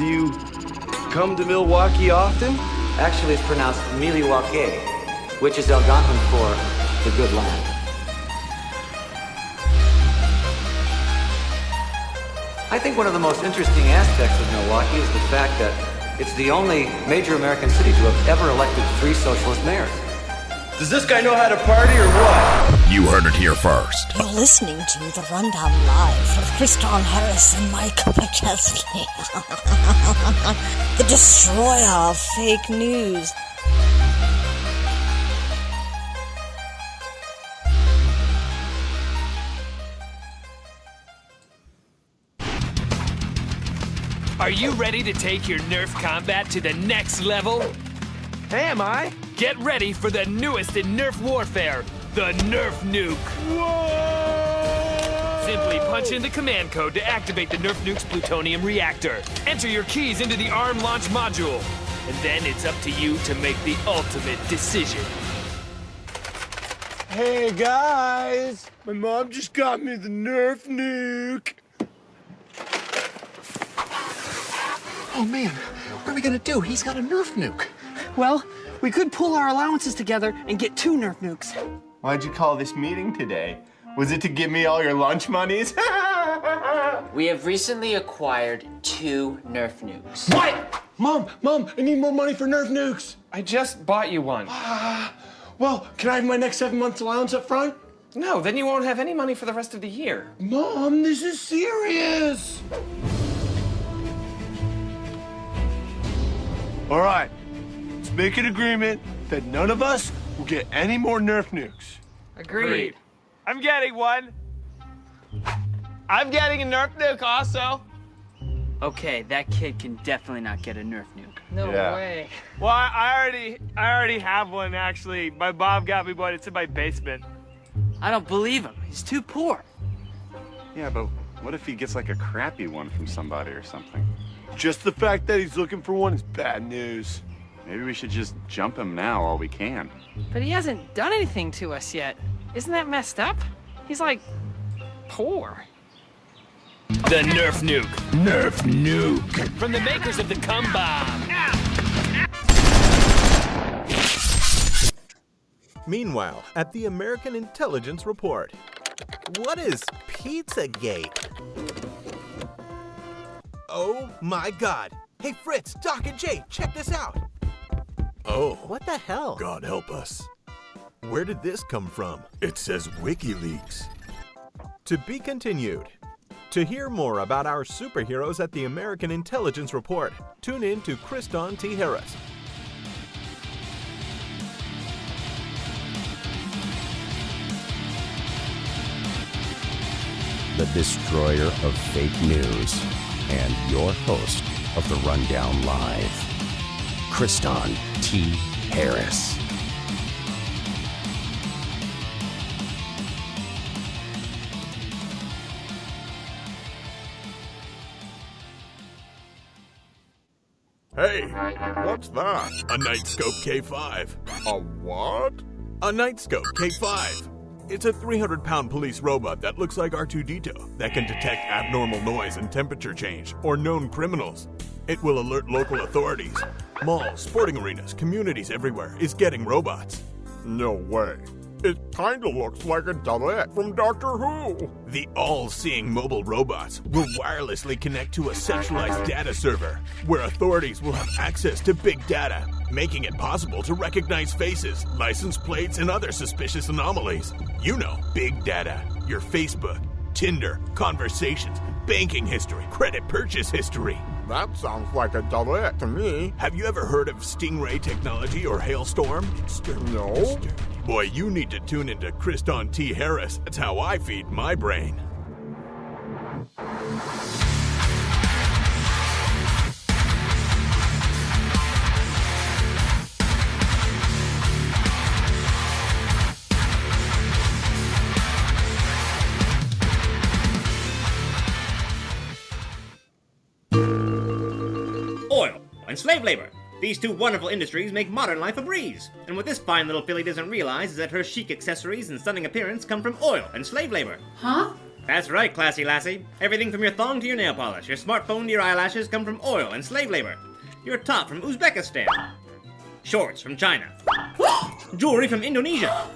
Do you come to Milwaukee often? Actually, it's pronounced Milwaukee, which is Algonquin for the good land. I think one of the most interesting aspects of Milwaukee is the fact that it's the only major American city to have ever elected 3 socialist mayors. Does this guy know how to party or what? You heard it here first. You're listening to The Rundown Live with Kriston Harris and Mike Pacheski. The destroyer of fake news. Are you ready to take your Nerf combat to the next level? Hey, am I? Get ready for the newest in Nerf warfare, the Nerf Nuke. Whoa! Simply punch in the command code to activate the Nerf Nuke's plutonium reactor. Enter your keys into the ARM launch module. And then it's up to you to make the ultimate decision. Hey, guys! My mom just got me the Nerf Nuke. Oh man, what are we gonna do? He's got a Nerf nuke. Well, we could pull our allowances together and get 2 Nerf nukes. Why'd you call this meeting today? Was it to give me all your lunch monies? We have recently acquired 2 Nerf nukes. What? Mom, I need more money for Nerf nukes. I just bought you one. Well, can I have my next 7 months allowance up front? No, then you won't have any money for the rest of the year. Mom, this is serious. All right, let's make an agreement that none of us will get any more Nerf nukes. Agreed. I'm getting one. I'm getting a Nerf nuke also. Okay, that kid can definitely not get a Nerf nuke. No way. Well, I already have one actually. My mom got me one. It's in my basement. I don't believe him. He's too poor. Yeah, but what if he gets like a crappy one from somebody or something? Just the fact that he's looking for one is bad news. Maybe we should just jump him now while we can. But he hasn't done anything to us yet. Isn't that messed up? He's like, poor. The Nerf Nuke. Nerf Nuke. From the makers of the Cum Bomb. Meanwhile, at the American Intelligence Report. What is Pizzagate? Oh my God. Hey Fritz, Doc and Jay, check this out. Oh. What the hell? God help us. Where did this come from? It says WikiLeaks. To be continued. To hear more about our superheroes at the American Intelligence Report, tune in to Kriston T. Harris. The destroyer of fake news. And your host of The Rundown Live, Kriston T. Harris. Hey, what's that? A Nightscope K5. A what? A Nightscope K5. It's a 300-pound police robot that looks like R2-D2 that can detect abnormal noise and temperature change or known criminals. It will alert local authorities. Malls, sporting arenas, communities everywhere is getting robots. No way. It kinda looks like a double-it from Doctor Who. The all-seeing mobile robots will wirelessly connect to a centralized data server where authorities will have access to big data, making it possible to recognize faces, license plates, and other suspicious anomalies. You know, big data. Your Facebook, Tinder, conversations, banking history, credit purchase history. That sounds like a double-it to me. Have you ever heard of Stingray technology or Hailstorm? No. Boy, you need to tune into Kriston T. Harris. That's how I feed my brain. Oil and slave labor. These two wonderful industries make modern life a breeze. And what this fine little filly doesn't realize is that her chic accessories and stunning appearance come from oil and slave labor. Huh? That's right, classy lassie. Everything from your thong to your nail polish, your smartphone to your eyelashes come from oil and slave labor. Your top from Uzbekistan. Shorts from China. Jewelry from Indonesia.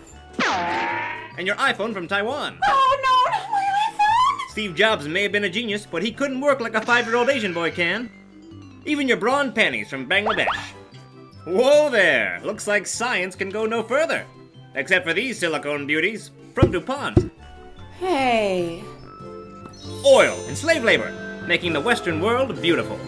And your iPhone from Taiwan. Oh no, not my iPhone! Steve Jobs may have been a genius, but he couldn't work like a 5-year-old Asian boy can. Even your bra and panties from Bangladesh. Whoa there! Looks like science can go no further. Except for these silicone beauties from DuPont. Hey. Oil and slave labor, making the Western world beautiful.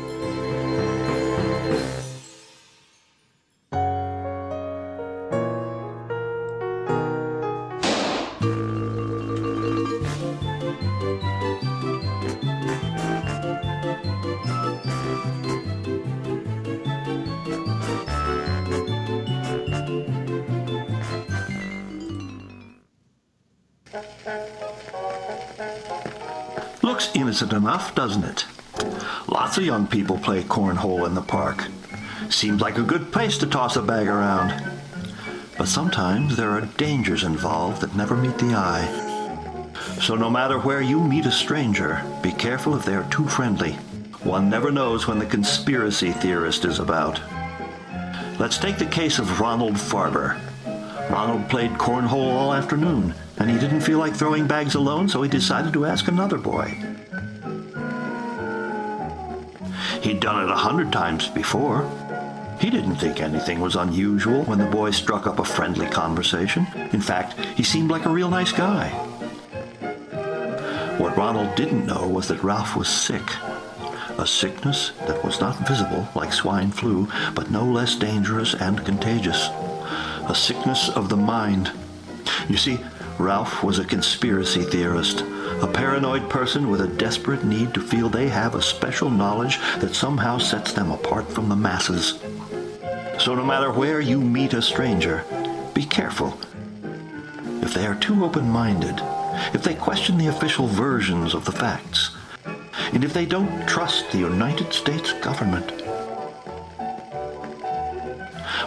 Looks innocent enough, doesn't it? Lots of young people play cornhole in the park. Seems like a good place to toss a bag around. But sometimes there are dangers involved that never meet the eye. So no matter where you meet a stranger, be careful if they are too friendly. One never knows when the conspiracy theorist is about. Let's take the case of Ronald Farber. Ronald played cornhole all afternoon, and he didn't feel like throwing bags alone, so he decided to ask another boy. He'd done it 100 times before. He didn't think anything was unusual when the boy struck up a friendly conversation. In fact, he seemed like a real nice guy. What Ronald didn't know was that Ralph was sick. A sickness that was not visible like swine flu, but no less dangerous and contagious. A sickness of the mind. You see, Ralph was a conspiracy theorist, a paranoid person with a desperate need to feel they have a special knowledge that somehow sets them apart from the masses. So no matter where you meet a stranger, be careful. If they are too open-minded, if they question the official versions of the facts, and if they don't trust the United States government.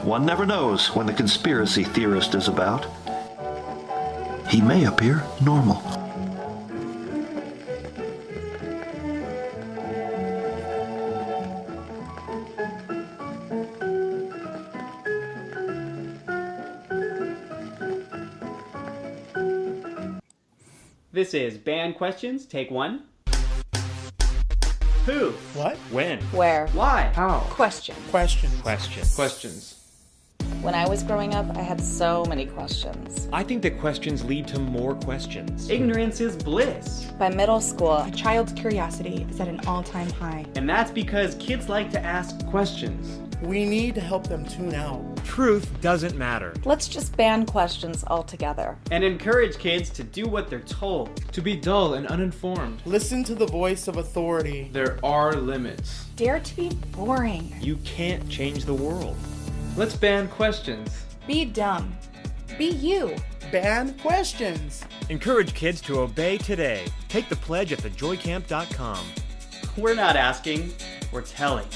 One never knows when the conspiracy theorist is about. He may appear normal. This is Banned Questions, take 1. Who? What? When? Where? Why? How? Question. Questions. When I was growing up, I had so many questions. I think that questions lead to more questions. Ignorance is bliss. By middle school, a child's curiosity is at an all-time high. And that's because kids like to ask questions. We need to help them tune out. Truth doesn't matter. Let's just ban questions altogether. And encourage kids to do what they're told. To be dull and uninformed. Listen to the voice of authority. There are limits. Dare to be boring. You can't change the world. Let's ban questions. Be dumb. Be you. Ban questions. Encourage kids to obey today. Take the pledge at thejoycamp.com. We're not asking, we're telling.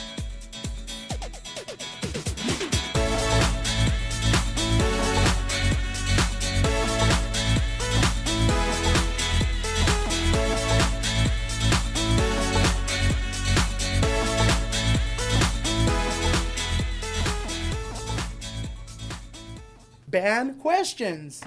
Ban questions.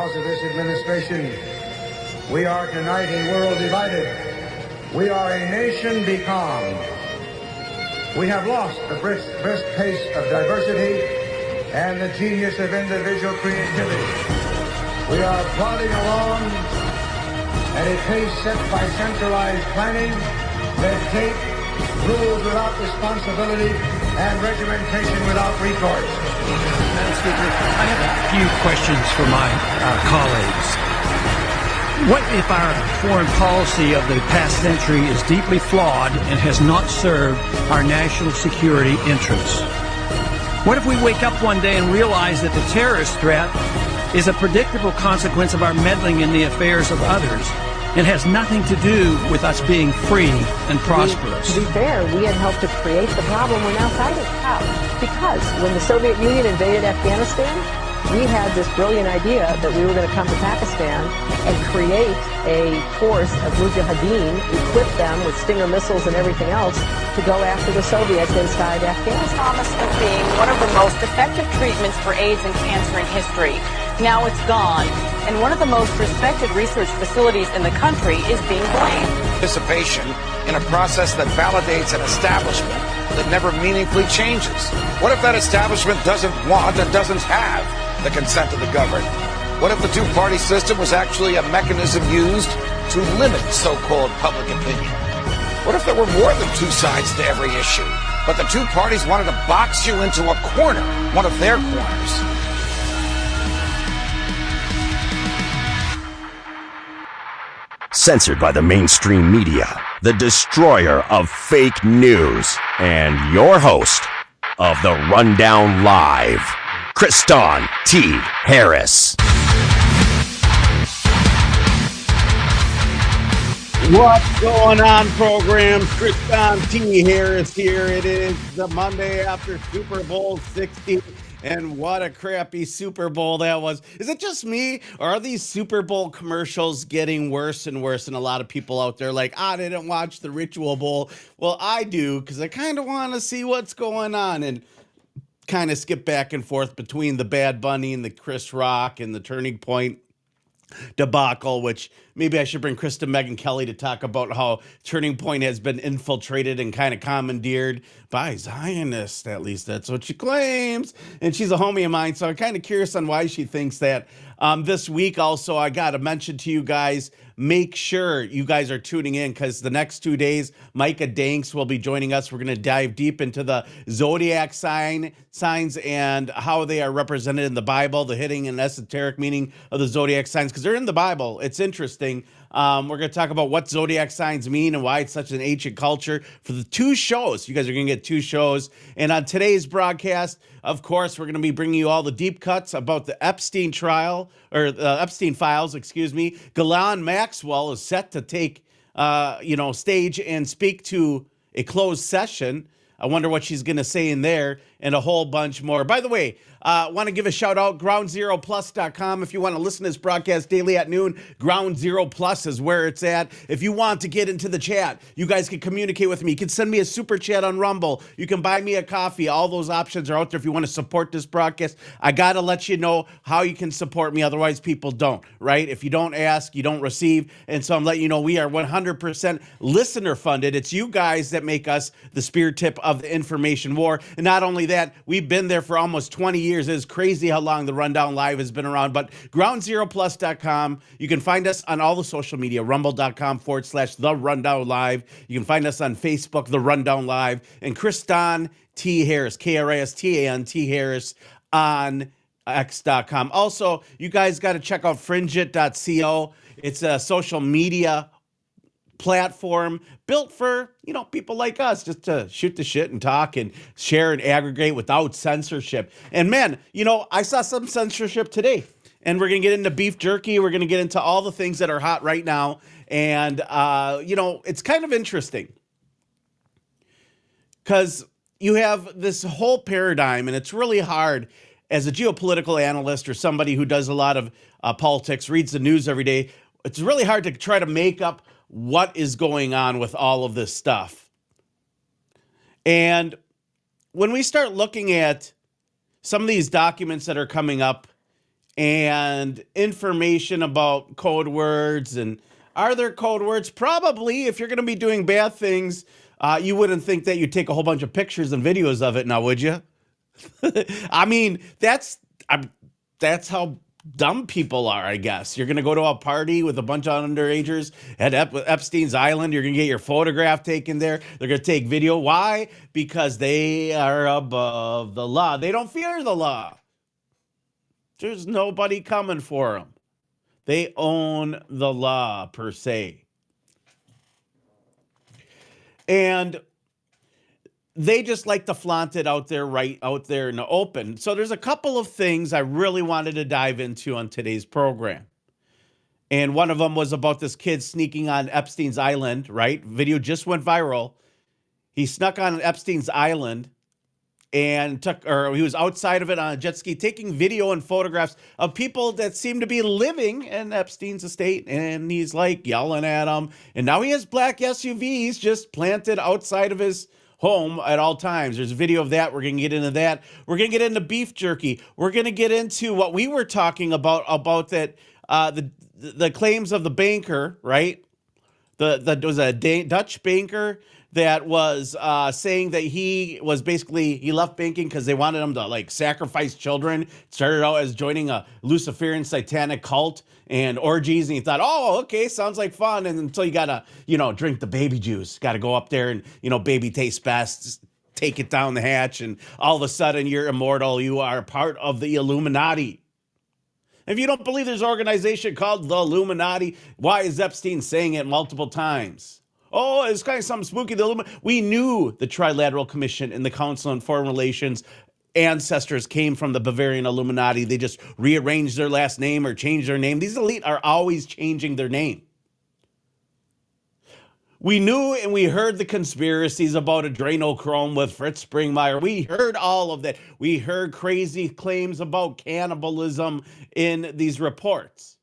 because of this administration, we are tonight a world divided. We are a nation becalmed. We have lost the brisk pace of diversity and the genius of individual creativity. We are plodding along at a pace set by centralized planning, red tape, rules without responsibility, and regimentation without recourse. Madam Speaker, I have a few questions for my colleagues. What if our foreign policy of the past century is deeply flawed and has not served our national security interests? What if we wake up one day and realize that the terrorist threat is a predictable consequence of our meddling in the affairs of others and has nothing to do with us being free and prosperous? To be fair, we had helped to create the problem we're now fighting. How? Because when the Soviet Union invaded Afghanistan, we had this brilliant idea that we were going to come to Pakistan and create a force of mujahideen, equip them with Stinger missiles and everything else to go after the Soviets inside Afghanistan. Promise of being one of the most effective treatments for AIDS and cancer in history. Now it's gone, and one of the most respected research facilities in the country is being blamed. Participation in a process that validates an establishment that never meaningfully changes. What if that establishment doesn't want and doesn't have the consent of the governed? What if the two-party system was actually a mechanism used to limit so-called public opinion? What if there were more than two sides to every issue, but the two parties wanted to box you into a corner, one of their corners? Censored by the mainstream media, the destroyer of fake news, and your host of the Rundown Live, Kriston T. Harris. What's going on, programs? Kriston T. Harris here. It is the Monday after Super Bowl 60. And what a crappy Super Bowl that was. Is it just me, or are these Super Bowl commercials getting worse and worse? And a lot of people out there like, I didn't watch the Ritual Bowl. Well, I do, because I kind of want to see what's going on and kind of skip back and forth between the Bad Bunny and the Chris Rock and the Turning Point debacle, which maybe I should bring Krista Megan Kelly to talk about how Turning Point has been infiltrated and kind of commandeered by Zionists. At least that's what she claims. And she's a homie of mine, so I'm kind of curious on why she thinks that. This week also, I got to mention to you guys, make sure you guys are tuning in, because the next 2 days, Micah Danks will be joining us. We're going to dive deep into the zodiac signs and how they are represented in the Bible, the hidden and esoteric meaning of the zodiac signs, because they're in the Bible. It's interesting. We're going to talk about what zodiac signs mean and why it's such an ancient culture for the 2 shows. You guys are going to get 2 shows. And on today's broadcast, of course, we're going to be bringing you all the deep cuts about the Epstein trial, or the Epstein files, excuse me. Ghislaine Maxwell is set to take, stage and speak to a closed session. I wonder what she's going to say in there, and a whole bunch more. By the way, want to give a shout out, groundzeroplus.com. If you want to listen to this broadcast daily at noon, Ground Zero Plus is where it's at. If you want to get into the chat, you guys can communicate with me. You can send me a super chat on Rumble. You can buy me a coffee. All those options are out there if you want to support this broadcast. I got to let you know how you can support me. Otherwise, people don't, right? If you don't ask, you don't receive. And so I'm letting you know we are 100% listener funded. It's you guys that make us the spear tip of the information war. And not only that, we've been there for almost 20 years. It's crazy how long the Rundown Live has been around. But groundzeroplus.com. You can find us on all the social media, rumble.com/The Rundown Live. You can find us on Facebook, The Rundown Live. And Kriston T. Harris, Kristan T. Harris on X.com. Also, you guys got to check out fringeit.co. It's a social media platform built for, people like us, just to shoot the shit and talk and share and aggregate without censorship. And man, I saw some censorship today, and we're going to get into beef jerky. We're going to get into all the things that are hot right now. And, it's kind of interesting because you have this whole paradigm, and it's really hard as a geopolitical analyst or somebody who does a lot of politics, reads the news every day. It's really hard to try to make up what is going on with all of this stuff. And when we start looking at some of these documents that are coming up and information about code words. And are there code words? Probably. If you're going to be doing bad things, you wouldn't think that you'd take a whole bunch of pictures and videos of it now, would you? I mean, that's how dumb people are, I guess. You're going to go to a party with a bunch of underagers at Epstein's Island. You're going to get your photograph taken there. They're going to take video. Why? Because they are above the law. They don't fear the law. There's nobody coming for them. They own the law, per se. And they just like to flaunt it out there, right out there in the open. So there's a couple of things I really wanted to dive into on today's program. And one of them was about this kid sneaking on Epstein's Island, right? Video just went viral. He snuck on Epstein's Island and he was outside of it on a jet ski, taking video and photographs of people that seem to be living in Epstein's estate. And he's like yelling at them. And now he has black SUVs just planted outside of his home at all times. There's a video of that. We're going to get into that. We're going to get into beef jerky. We're going to get into what we were talking about that the claims of the banker, right? There was a Dutch banker that was saying that he left banking because they wanted him to like sacrifice children. Started out as joining a Luciferian satanic cult and orgies, and he thought, oh, okay, sounds like fun. And until you gotta, drink the baby juice, gotta go up there and, baby tastes best, take it down the hatch, and all of a sudden you're immortal. You are part of the Illuminati. If you don't believe there's an organization called the Illuminati, why is Epstein saying it multiple times? Oh, it's kind of something spooky. We knew the Trilateral Commission and the Council on Foreign Relations ancestors came from the Bavarian Illuminati. They just rearranged their last name or changed their name. These elite are always changing their name. We knew and we heard the conspiracies about adrenochrome with Fritz Springmeier. We heard all of that. We heard crazy claims about cannibalism in these reports.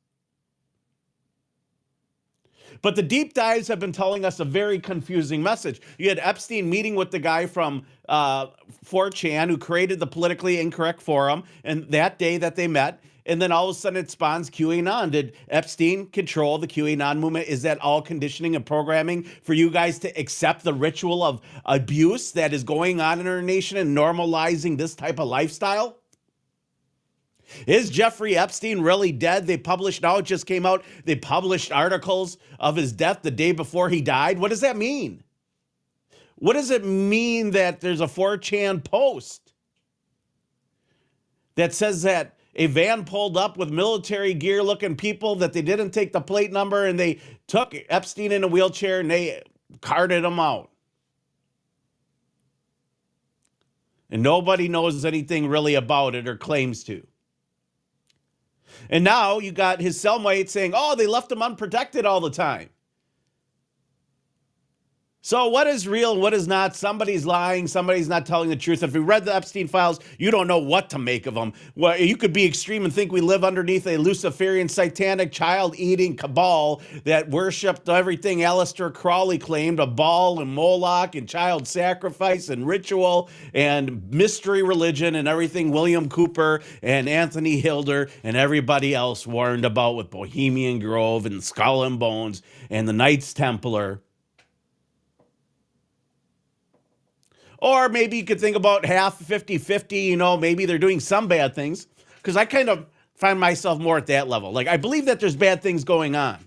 But the deep dives have been telling us a very confusing message. You had Epstein meeting with the guy from 4chan who created the politically incorrect forum, and that day that they met, and then all of a sudden it spawns QAnon. Did Epstein control the QAnon movement? Is that all conditioning and programming for you guys to accept the ritual of abuse that is going on in our nation and normalizing this type of lifestyle? Is Jeffrey Epstein really dead? It just came out, they published articles of his death the day before he died. What does that mean? What does it mean that there's a 4chan post that says that a van pulled up with military gear looking people, that they didn't take the plate number, and they took Epstein in a wheelchair and they carted him out? And nobody knows anything really about it or claims to. And now you got his cellmate saying, oh, they left him unprotected all the time. So what is real and what is not? Somebody's lying. Somebody's not telling the truth. If you read the Epstein files, you don't know what to make of them. Well, you could be extreme and think we live underneath a Luciferian satanic child-eating cabal that worshipped everything Aleister Crowley claimed, a Baal and Moloch and child sacrifice and ritual and mystery religion and everything William Cooper and Anthony Hilder and everybody else warned about with Bohemian Grove and Skull and Bones and the Knights Templar. Or maybe you could think about half 50-50, maybe they're doing some bad things. Because I kind of find myself more at that level. Like, I believe that there's bad things going on.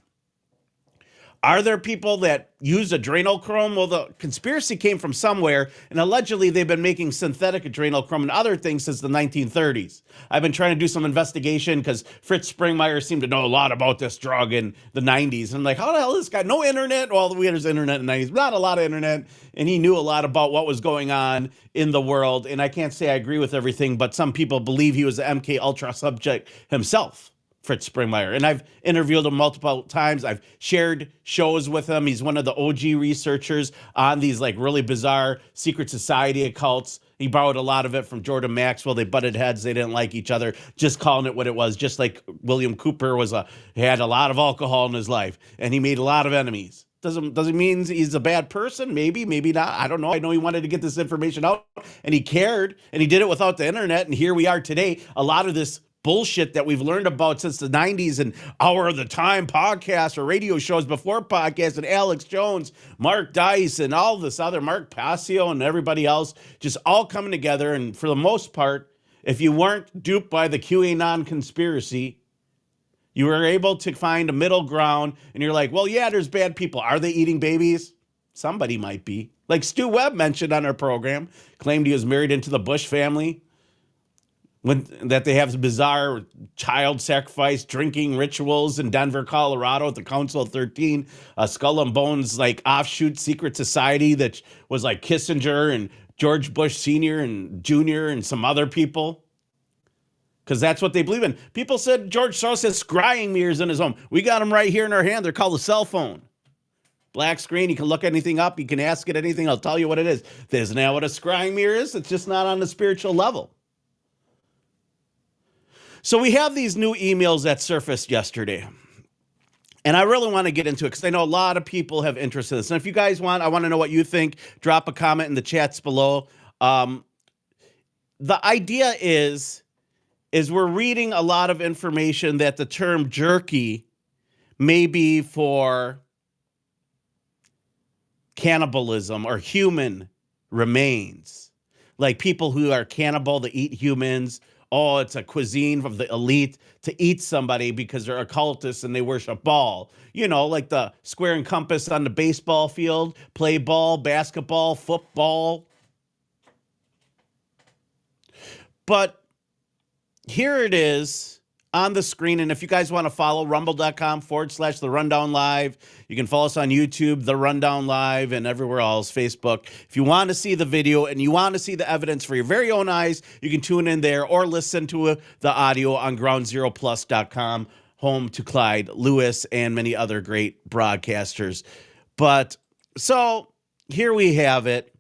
Are there people that use adrenochrome? Well, the conspiracy came from somewhere, and allegedly they've been making synthetic adrenochrome and other things since the 1930s. I've been trying to do some investigation because Fritz Springmeier seemed to know a lot about this drug in the 90s. And I'm like, how the hell is this guy? No internet? Well, there's internet in the 90s, not a lot of internet. And he knew a lot about what was going on in the world. And I can't say I agree with everything, but some people believe he was an MK Ultra subject himself. Fritz Springmeier. And I've interviewed him multiple times. I've shared shows with him. He's one of the OG researchers on these like really bizarre secret society occults. He borrowed a lot of it from Jordan Maxwell. They butted heads. They didn't like each other, just calling it what it was. Just like William Cooper he had a lot of alcohol in his life and he made a lot of enemies. Doesn't mean he's a bad person. Maybe not. I don't know. I know he wanted to get this information out and he cared and he did it without the internet. And here we are today. A lot of this bullshit that we've learned about since the 90s and Hour of the Time podcasts or radio shows before podcasts, and Alex Jones, Mark Dice, and all this other, Mark Passio and everybody else, just all coming together. And for the most part, if you weren't duped by the QAnon conspiracy, you were able to find a middle ground, and you're like, well, yeah, there's bad people. Are they eating babies? Somebody might be. Like Stu Webb mentioned on our program, claimed he was married into the Bush family, that they have bizarre child sacrifice drinking rituals in Denver, Colorado at the Council of 13, Skull and Bones, like offshoot secret society that was like Kissinger and George Bush Sr. and Jr. and some other people. Because that's what they believe in. People said George Soros has scrying mirrors in his home. We got them right here in our hand. They're called a cell phone. Black screen. You can look anything up. You can ask it anything. I'll tell you what it is. Isn't that what a scrying mirror is? It's just not on the spiritual level. So we have these new emails that surfaced yesterday. And I really want to get into it because I know a lot of people have interest in this. And if you guys want, I want to know what you think. Drop a comment in the chats below. The idea is we're reading a lot of information that the term jerky may be for cannibalism or human remains. Like people who are cannibal that eat humans. Oh, it's a cuisine of the elite to eat somebody because they're occultists and they worship ball. You know, like the square and compass on the baseball field, play ball, basketball, football. But here it is on the screen. And if you guys want to follow, rumble.com/therundownlive. You can follow us on YouTube, The Rundown Live, and everywhere else, Facebook. If you want to see the video and you want to see the evidence for your very own eyes, you can tune in there or listen to the audio on groundzeroplus.com, home to Clyde Lewis and many other great broadcasters. But so here we have it.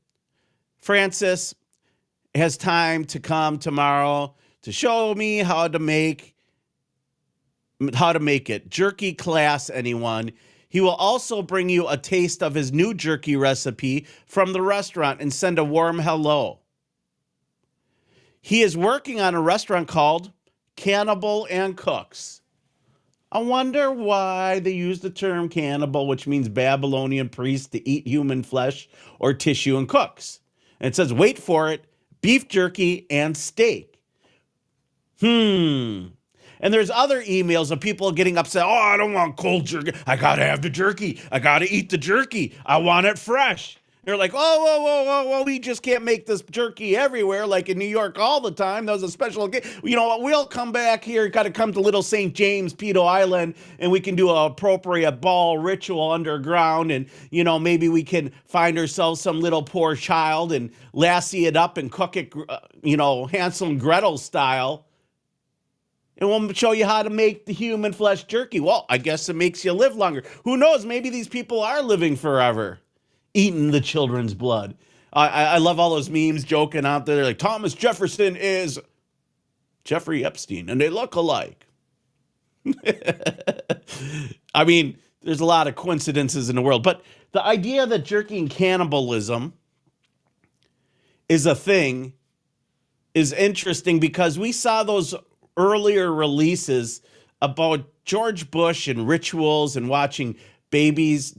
Francis has time to come tomorrow to show me how to make it. Jerky class, anyone. He will also bring you a taste of his new jerky recipe from the restaurant and send a warm hello. He is working on a restaurant called Cannibal and Cooks. I wonder why they use the term cannibal, which means Babylonian priest to eat human flesh or tissue, and cooks. And it says, wait for it, beef jerky and steak. And there's other emails of people getting upset. Oh, I don't want cold jerky. I got to have the jerky. I got to eat the jerky. I want it fresh. They're like, whoa, we just can't make this jerky everywhere, like in New York all the time. That was a special, you know what, we'll come back here, got to come to Little St. James, Pedo Island, and we can do an appropriate ball ritual underground, and, you know, maybe we can find ourselves some little poor child and lassie it up and cook it, you know, Hansel and Gretel style. And we'll show you how to make the human flesh jerky. Well, I guess it makes you live longer. Who knows? Maybe these people are living forever, eating the children's blood. I love all those memes joking out there. They're like, Thomas Jefferson is Jeffrey Epstein, and they look alike. I mean, there's a lot of coincidences in the world. But the idea that jerky and cannibalism is a thing is interesting because we saw those earlier releases about George Bush and rituals and watching babies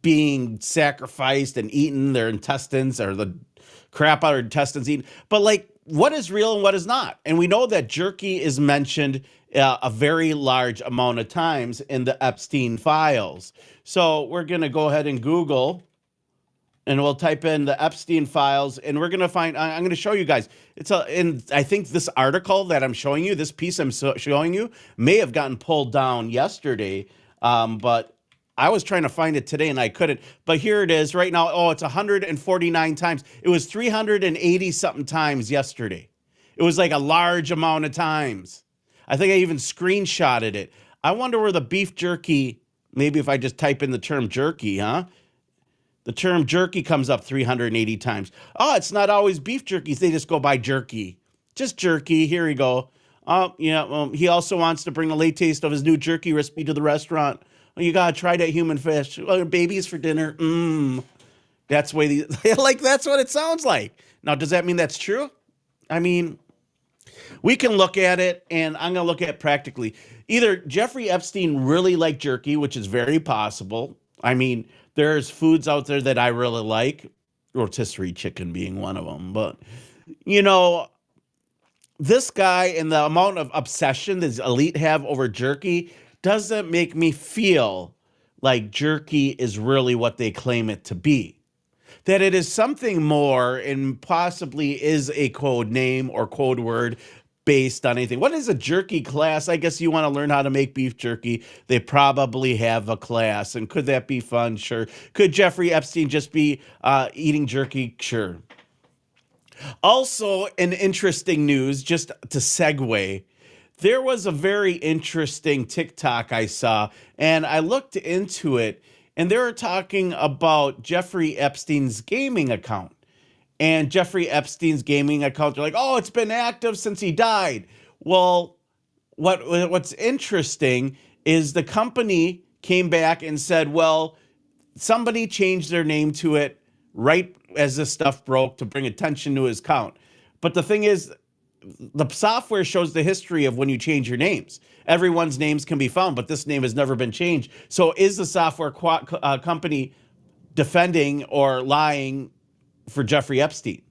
being sacrificed and eaten, their intestines or the crap out of their intestines eaten. But like, what is real and what is not? And we know that jerky is mentioned a very large amount of times in the Epstein files. So we're going to go ahead and Google and we'll type in the Epstein files, and we're going to find, I'm going to show you guys. And I think this article that I'm showing you, this piece I'm showing you, may have gotten pulled down yesterday, but I was trying to find it today and I couldn't. But here it is right now. Oh, it's 149 times. It was 380 something times yesterday. It was like a large amount of times. I think I even screenshotted it. I wonder where the beef jerky, maybe if I just type in the term jerky, the term jerky comes up 380 times. Oh, it's not always beef jerkies. They just go by jerky. Just jerky. Here we go. Oh, yeah. He also wants to bring a late taste of his new jerky recipe to the restaurant. Oh, you got to try that human fish. Oh, babies for dinner. That's the way that's what it sounds like. Now, does that mean that's true? I mean, We can look at it, and I'm going to look at it practically. Either Jeffrey Epstein really liked jerky, which is very possible. I mean, there's foods out there that I really like, rotisserie chicken being one of them. But, you know, this guy and the amount of obsession this elite have over jerky doesn't make me feel like jerky is really what they claim it to be. That it is something more and possibly is a code name or code word based on anything. What is a jerky class? I guess you want to learn how to make beef jerky. They probably have a class. And could that be fun? Sure. Could Jeffrey Epstein just be eating jerky? Sure. Also, an interesting news, just to segue, there was a very interesting TikTok I saw, and I looked into it, and they were talking about Jeffrey Epstein's gaming account. And Jeffrey Epstein's gaming account, they're like, oh, it's been active since he died. Well, what's interesting is the company came back and said, well, somebody changed their name to it right as this stuff broke to bring attention to his account. But the thing is, the software shows the history of when you change your names. Everyone's names can be found, but this name has never been changed. So is the software company defending or lying for Jeffrey Epstein?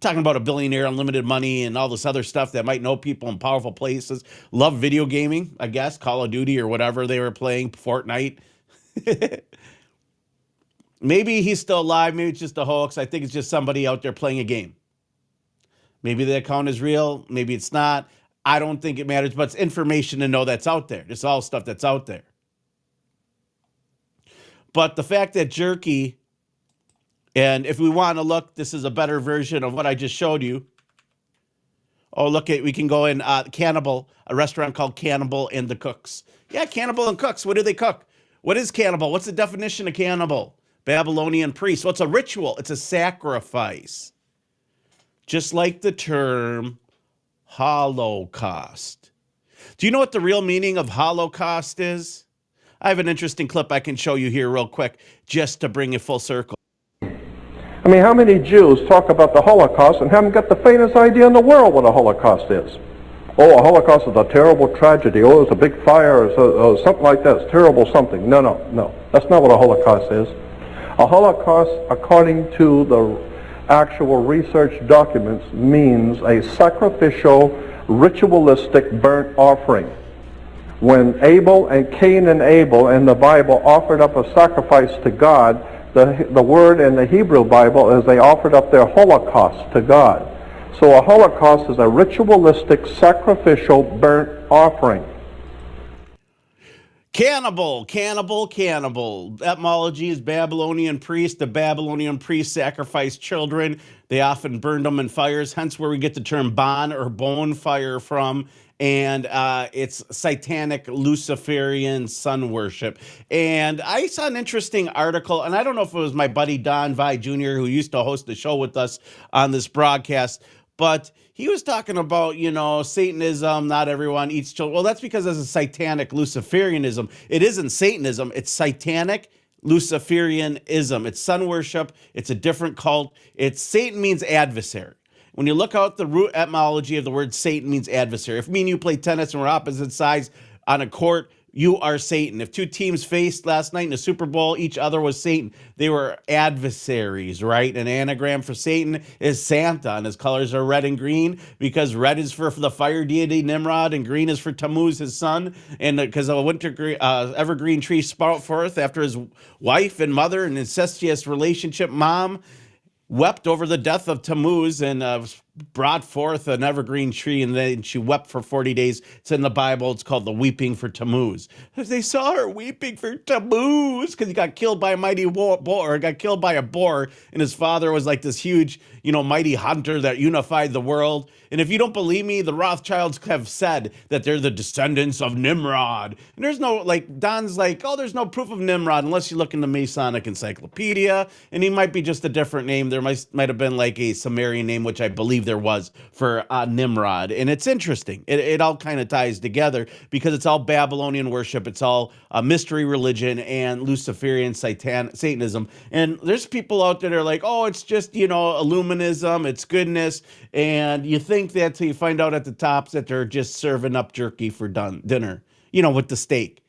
Talking about a billionaire, unlimited money, and all this other stuff that might know people in powerful places. Love video gaming, I guess, Call of Duty or whatever they were playing, Fortnite. Maybe he's still alive. Maybe it's just a hoax. I think it's just somebody out there playing a game. Maybe the account is real. Maybe it's not. I don't think it matters, but it's information to know that's out there. It's all stuff that's out there. But the fact that jerky, and if we want to look, this is a better version of what I just showed you. Oh, look at, we can go in Cannibal, a restaurant called Cannibal and the Cooks. Yeah, Cannibal and Cooks. What do they cook? What is cannibal? What's the definition of cannibal? Babylonian priest. Well, it's a ritual. It's a sacrifice. Just like the term Holocaust. Do you know what the real meaning of Holocaust is? I have an interesting clip I can show you here real quick just to bring it full circle. I mean, how many Jews talk about the Holocaust and haven't got the faintest idea in the world what a Holocaust is? Oh, a Holocaust is a terrible tragedy. Oh, it's a big fire or something like that. It's terrible something. No. That's not what a Holocaust is. A Holocaust, according to the actual research documents, means a sacrificial, ritualistic burnt offering. When Abel and Cain and Abel in the Bible offered up a sacrifice to God, the word in the Hebrew Bible is they offered up their holocaust to God. So a holocaust is a ritualistic, sacrificial, burnt offering. Cannibal. Etymology is Babylonian priest. The Babylonian priests sacrificed children. They often burned them in fires, hence where we get the term bon or bone fire from. And it's satanic Luciferian sun worship. And I saw an interesting article, and I don't know if it was my buddy Don Vi Jr., who used to host the show with us on this broadcast, but he was talking about, Satanism, not everyone eats children. Well, that's because it's a satanic Luciferianism. It isn't Satanism, it's satanic Luciferianism. It's sun worship, it's a different cult. Satan means adversary. When you look out the root etymology of the word Satan means adversary. If me and you play tennis and we're opposite sides on a court, you are Satan. If two teams faced last night in the Super Bowl, each other was Satan. They were adversaries, right? An anagram for Satan is Santa, and his colors are red and green because red is for the fire deity Nimrod, and green is for Tammuz, his son. And because a evergreen tree sprout forth after his wife and mother, an incestuous relationship, mom, wept over the death of Tammuz and brought forth an evergreen tree, and then she wept for 40 days. It's in the Bible. It's called the weeping for Tammuz. They saw her weeping for Tammuz because he got killed by a mighty boar, or got killed by a boar, and his father was like this huge, mighty hunter that unified the world. And if you don't believe me, the Rothschilds have said that they're the descendants of Nimrod. And there's no, Don's like, oh, there's no proof of Nimrod unless you look in the Masonic Encyclopedia. And he might be just a different name. There might have been like a Sumerian name, which I believe there was for Nimrod. And it's interesting. It all kind of ties together because it's all Babylonian worship. It's all mystery religion and Luciferian Satanism. And there's people out there that are like, oh, it's just, Illuminism, it's goodness. And you think that till you find out at the tops that they're just serving up jerky for dinner, with the steak.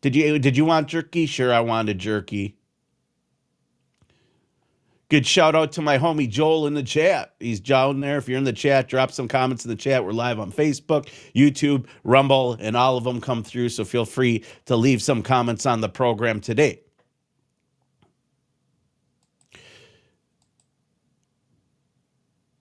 Did you want jerky? Sure, I wanted jerky. Good shout out to my homie Joel in the chat. He's down there. If you're in the chat, drop some comments in the chat. We're live on Facebook, YouTube, Rumble, and all of them come through. So feel free to leave some comments on the program today.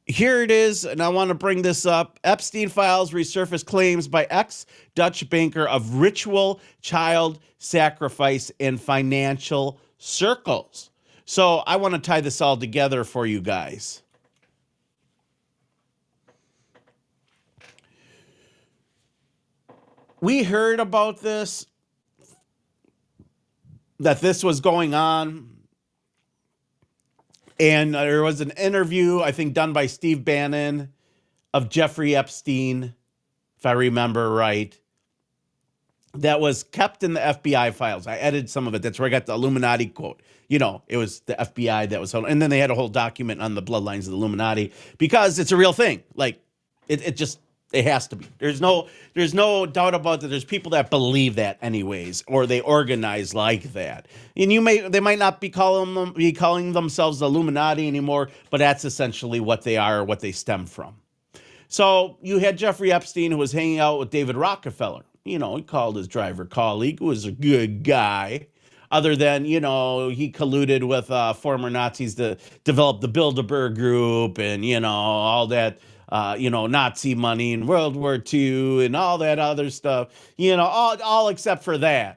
Here it is, and I want to bring this up. Epstein files resurface claims by ex-Dutch banker of ritual child sacrifice in financial circles. So I want to tie this all together for you guys. We heard about this, that this was going on. And there was an interview, I think, done by Steve Bannon of Jeffrey Epstein, if I remember right, that was kept in the FBI files. I edited some of it. That's where I got the Illuminati quote. It was the FBI that was holding. And then they had a whole document on the bloodlines of the Illuminati because it's a real thing. Like, it has to be. There's no doubt about that. There's people that believe that anyways, or they organize like that. And they might not be calling themselves the Illuminati anymore, but that's essentially what they are, or what they stem from. So you had Jeffrey Epstein, who was hanging out with David Rockefeller. He called his driver colleague, who was a good guy. Other than, he colluded with former Nazis to develop the Bilderberg Group and, all that, Nazi money in World War II and all that other stuff, all except for that.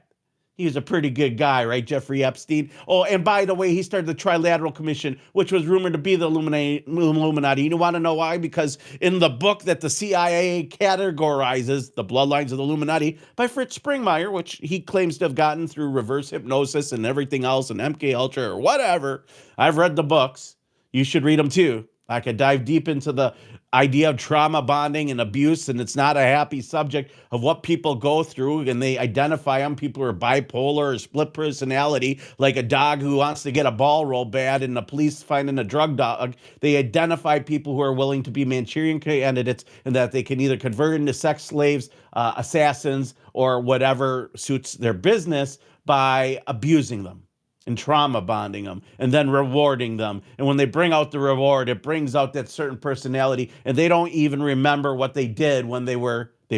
He was a pretty good guy, right, Jeffrey Epstein? Oh, and by the way, he started the Trilateral Commission, which was rumored to be the Illuminati. You want to know why? Because in the book that the CIA categorizes, The Bloodlines of the Illuminati, by Fritz Springmeier, which he claims to have gotten through reverse hypnosis and everything else and MK Ultra or whatever. I've read the books. You should read them too. I could dive deep into the idea of trauma bonding and abuse, and it's not a happy subject of what people go through, and they identify them. People who are bipolar or split personality, like a dog who wants to get a ball roll bad and the police finding a drug dog. They identify people who are willing to be Manchurian candidates and that they can either convert into sex slaves, assassins, or whatever suits their business by abusing them and trauma bonding them and then rewarding them. And when they bring out the reward, it brings out that certain personality, and they don't even remember what they did when they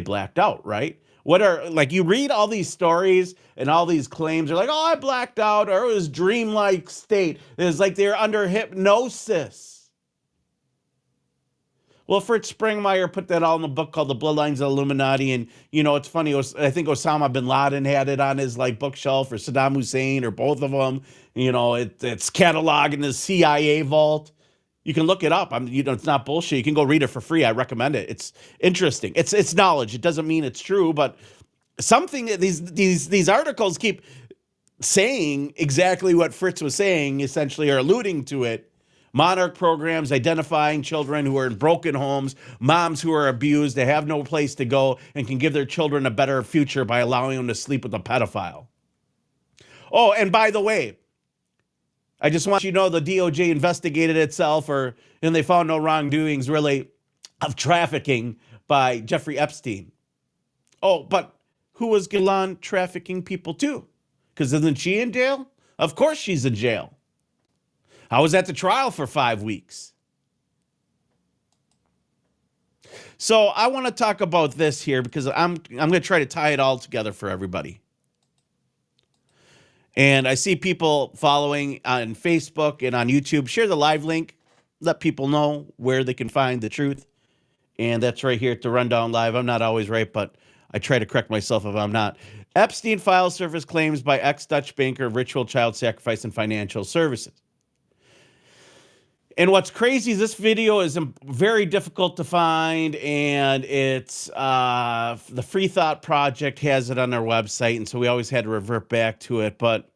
blacked out, right? You read all these stories and all these claims are like, oh, I blacked out, or it was dreamlike state. It's like they're under hypnosis. Well, Fritz Springmeier put that all in a book called The Bloodlines of the Illuminati. And, it's funny. I think Osama bin Laden had it on his bookshelf, or Saddam Hussein, or both of them. It's cataloged in his CIA vault. You can look it up. It's not bullshit. You can go read it for free. I recommend it. It's interesting. It's knowledge. It doesn't mean it's true, but something that these articles keep saying exactly what Fritz was saying, essentially, or alluding to it. Monarch programs identifying children who are in broken homes, moms who are abused, they have no place to go, and can give their children a better future by allowing them to sleep with a pedophile. Oh, and by the way, I just want you to know the DOJ investigated itself, and they found no wrongdoings really of trafficking by Jeffrey Epstein. Oh, but who was Ghislaine trafficking people to? Because isn't she in jail? Of course she's in jail. I was at the trial for 5 weeks. So I want to talk about this here because I'm going to try to tie it all together for everybody. And I see people following on Facebook and on YouTube. Share the live link. Let people know where they can find the truth. And that's right here at the Rundown Live. I'm not always right, but I try to correct myself if I'm not. Epstein files surface claims by ex-Dutch banker of ritual child sacrifice and financial services. And what's crazy is this video is very difficult to find, and it's the Free Thought Project has it on their website, and so we always had to revert back to it. But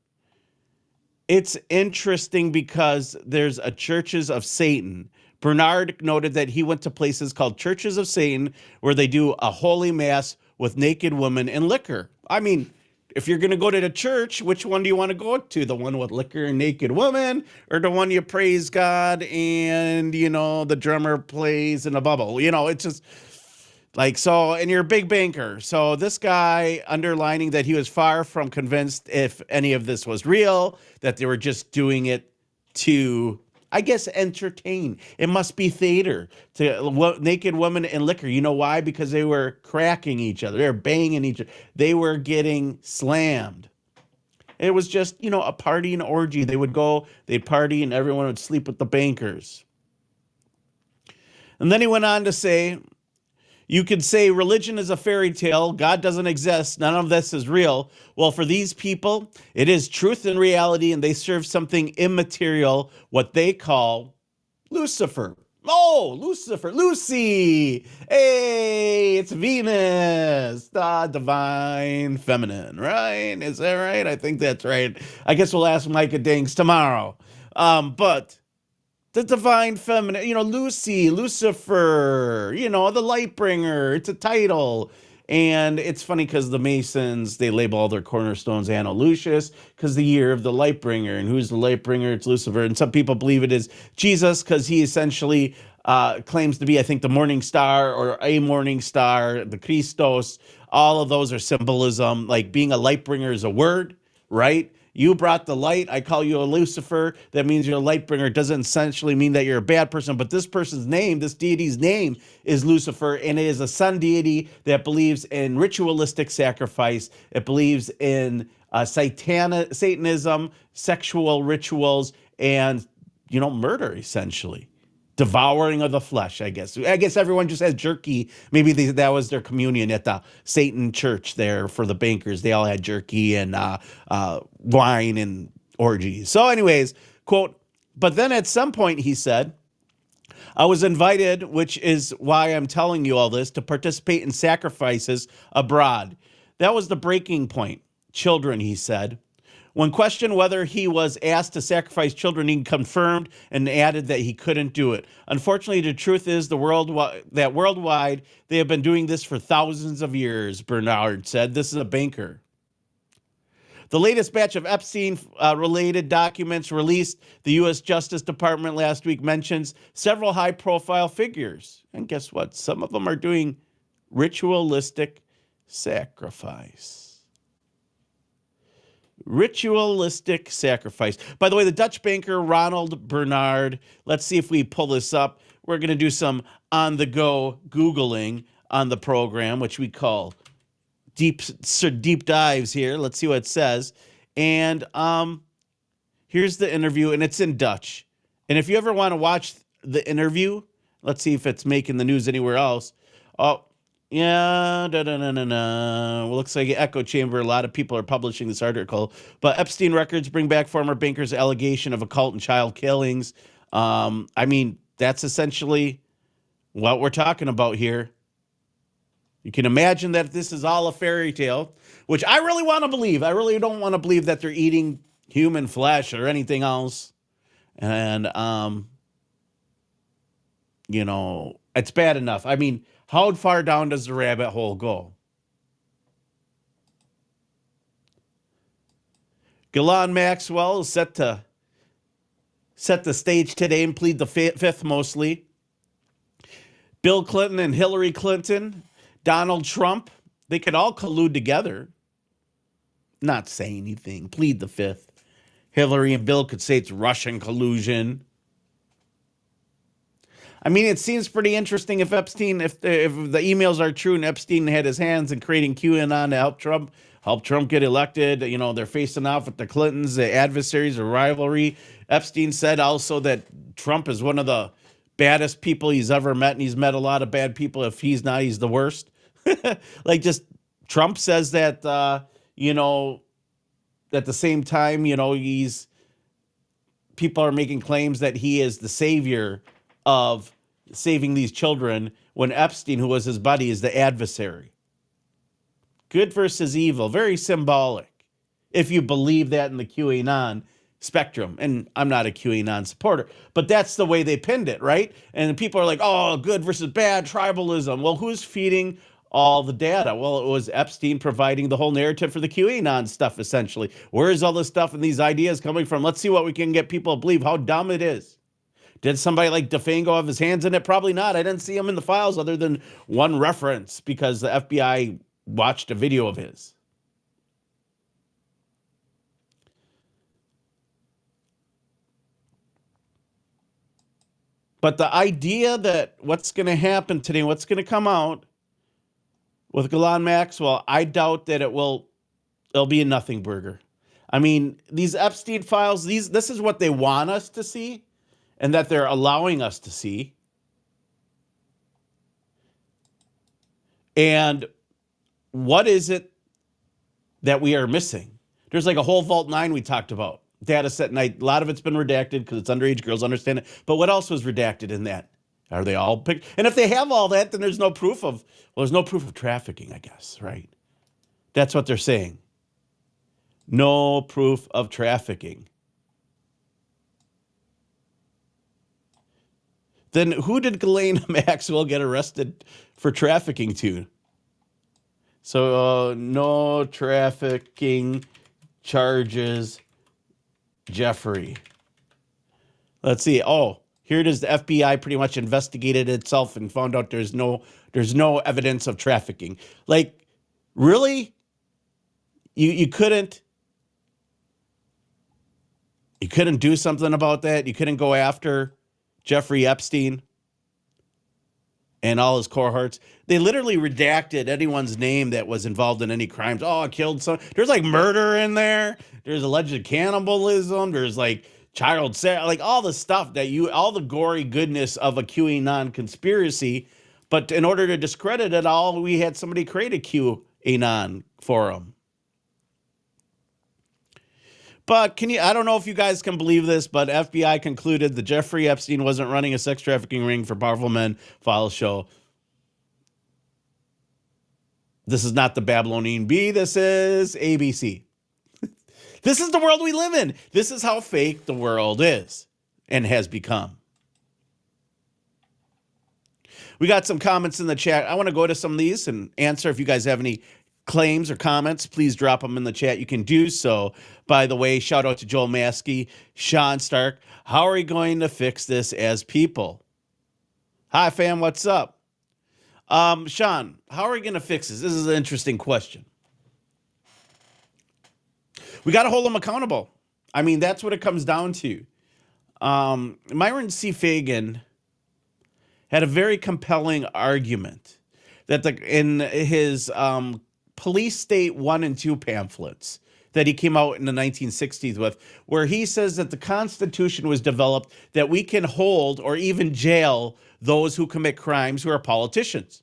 it's interesting because there's a Churches of Satan Bernard noted that he went to places called Churches of Satan where they do a holy mass with naked women and liquor. I mean, if you're going to go to the church, which one do you want to go to? The one with liquor and naked women, or the one you praise God and, the drummer plays in a bubble? It's just like, so, and you're a big banker. So this guy underlining that he was far from convinced if any of this was real, that they were just doing it to, I guess, entertain. It must be theater to naked women and liquor. You know why? Because they were cracking each other. They were banging each other. They were getting slammed. It was just, a party and orgy. They would go, they'd party, and everyone would sleep with the bankers. And then he went on to say, you could say religion is a fairy tale. God doesn't exist. None of this is real. Well, for these people, it is truth and reality, and they serve something immaterial, what they call Lucifer. Oh, Lucifer, Lucy. Hey, it's Venus, the divine feminine, right? Is that right? I think that's right. I guess we'll ask Micah Dings tomorrow. But the divine feminine, Lucy, Lucifer, the light bringer. It's a title. And it's funny because the Masons, they label all their cornerstones Anno Lucius because the year of the light bringer. And who's the light bringer? It's Lucifer. And some people believe it is Jesus because he essentially claims to be, I think, the morning star or a morning star, the Christos. All of those are symbolism. Like being a light bringer is a word, right? You brought the light. I call you a Lucifer. That means you're a light bringer. It doesn't essentially mean that you're a bad person, but this person's name, this deity's name is Lucifer, and it is a sun deity that believes in ritualistic sacrifice. It believes in Satanism, sexual rituals, and, murder, essentially. Devouring of the flesh, I guess. I guess everyone just has jerky. Maybe that was their communion at the Satan church there for the bankers. They all had jerky and wine and orgies. So anyways, quote, but then at some point he said, I was invited, which is why I'm telling you all this, to participate in sacrifices abroad. That was the breaking point. Children, he said. When questioned whether he was asked to sacrifice children, he confirmed and added that he couldn't do it. Unfortunately, the truth is that worldwide, they have been doing this for thousands of years, Bernard said. This is a banker. The latest batch of Epstein-related documents released, the U.S. Justice Department last week mentions several high-profile figures. And guess what? Some of them are doing ritualistic sacrifice. Ritualistic sacrifice. By the way, the Dutch banker Ronald Bernard, let's see if we pull this up. We're going to do some on-the-go Googling on the program, which we call deep dives here. Let's see what it says. And here's the interview, and it's in Dutch. And if you ever want to watch the interview, let's see if it's making the news anywhere else. Oh, yeah, Well, looks like an echo chamber. A lot of people are publishing this article. But Epstein records bring back former bankers' allegation of occult and child killings. That's essentially what we're talking about here. You can imagine that this is all a fairy tale, which I really want to believe. I really don't want to believe that they're eating human flesh or anything else. And, it's bad enough. How far down does the rabbit hole go? Ghislaine Maxwell is set to set the stage today and plead the fifth mostly. Bill Clinton and Hillary Clinton, Donald Trump, they could all collude together. Not say anything, plead the fifth. Hillary and Bill could say it's Russian collusion. It seems pretty interesting if Epstein, if the emails are true and Epstein had his hands in creating QAnon to help Trump get elected. They're facing off with the Clintons, the adversaries, a rivalry. Epstein said also that Trump is one of the baddest people he's ever met, and he's met a lot of bad people. If he's not, he's the worst. Trump says that, at the same time, people are making claims that he is the savior of saving these children when Epstein, who was his buddy, is the adversary. Good versus evil, very symbolic. If you believe that in the QAnon, spectrum. And I'm not a QAnon supporter, but that's the way they pinned it, right? And people are like, oh, good versus bad, tribalism. Well, who's feeding all the data? Well, it was Epstein providing the whole narrative for the QAnon stuff, essentially. Where is all this stuff and these ideas coming from? Let's see what we can get people to believe, how dumb it is. Did somebody like DeFango have his hands in it? Probably not. I didn't see him in the files other than one reference because the FBI watched a video of his. But the idea that what's going to happen today, what's going to come out with Ghislaine Maxwell, I doubt that it'll be a nothing burger. I mean, these Epstein files, this is what they want us to see and that they're allowing us to see. And what is it that we are missing? There's like a whole Vault 9 we talked about. Data set night. A lot of it's been redacted because it's underage girls understand it. But what else was redacted in that? Are they all picked? And if they have all that, then there's no proof of, there's no proof of trafficking, I guess, right? That's what they're saying. No proof of trafficking. Then who did Ghislaine Maxwell get arrested for trafficking to? So no trafficking charges, Jeffrey. Let's see. Oh, here it is. The FBI pretty much investigated itself and found out there's no evidence of trafficking. Like, really? You couldn't do something about that? You couldn't go after Jeffrey Epstein and all his cohorts? They literally redacted anyone's name that was involved in any crimes. Oh, I killed someone. There's like murder in there. There's alleged cannibalism. There's like child sex, like all the stuff that all the gory goodness of a QAnon conspiracy. But in order to discredit it all, we had somebody create a QAnon forum. But I don't know if you guys can believe this, but FBI concluded that Jeffrey Epstein wasn't running a sex trafficking ring for powerful men. Files show. This is not the Babylonian Bee. This is ABC. This is the world we live in. This is how fake the world is and has become. We got some comments in the chat. I want to go to some of these and answer. If you guys have any claims or comments, please drop them in the chat. You can do so. By the way, shout out to Joel Maskey, Sean Stark. How are we going to fix this as people? Hi, fam. What's up? Sean, how are we going to fix this? This is an interesting question. We got to hold them accountable. I mean, that's what it comes down to. Myron C. Fagan had a very compelling argument that in his Police State 1 and 2 pamphlets that he came out in the 1960s with, where he says that the Constitution was developed that we can hold or even jail those who commit crimes who are politicians.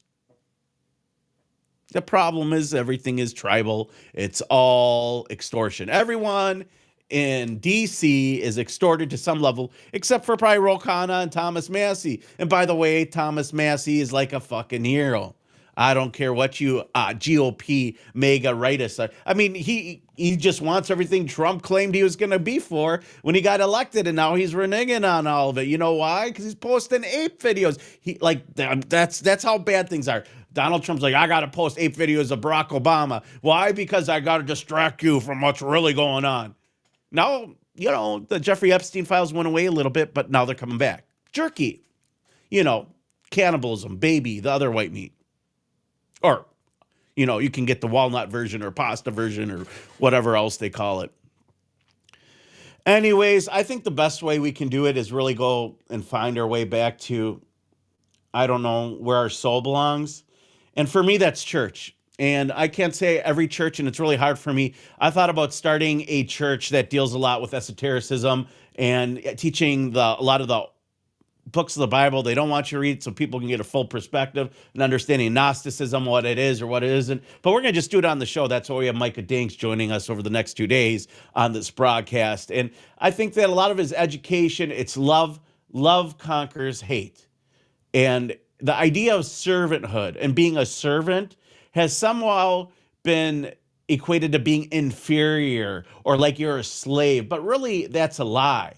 The problem is everything is tribal. It's all extortion. Everyone in D.C. is extorted to some level, except for probably Ro Khanna and Thomas Massie. And by the way, Thomas Massie is like a fucking hero. I don't care what you GOP mega rightists are. I mean, he just wants everything Trump claimed he was going to be for when he got elected, and now he's reneging on all of it. You know why? Because he's posting ape videos. That's how bad things are. Donald Trump's like, I got to post ape videos of Barack Obama. Why? Because I got to distract you from what's really going on. Now, the Jeffrey Epstein files went away a little bit, but now they're coming back. Jerky, cannibalism, baby, the other white meat. Or, you can get the walnut version or pasta version or whatever else they call it. Anyways, I think the best way we can do it is really go and find our way back to, I don't know, where our soul belongs. And for me, that's church. And I can't say every church, and it's really hard for me. I thought about starting a church that deals a lot with esotericism and teaching a lot of the books of the Bible they don't want you to read so people can get a full perspective and understanding Gnosticism, what it is or what it isn't. But we're going to just do it on the show. That's why we have Micah Dinks joining us over the next 2 days on this broadcast. And I think that a lot of his education, it's love conquers hate. And the idea of servanthood and being a servant has somehow been equated to being inferior or like you're a slave, but really that's a lie.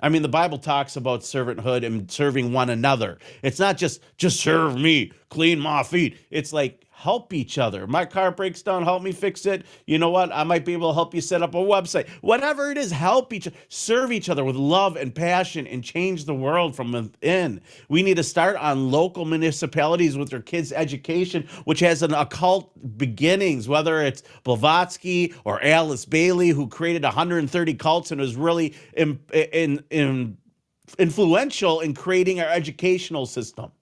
I mean, the Bible talks about servanthood and serving one another. It's not just serve me, clean my feet. It's like help each other. My car breaks down, help me fix it. You know what? I might be able to help you set up a website. Whatever it is, help each other, serve each other with love and passion and change the world from within. We need to start on local municipalities with their kids' education, which has an occult beginnings, whether it's Blavatsky or Alice Bailey, who created 130 cults and was really influential in creating our educational system.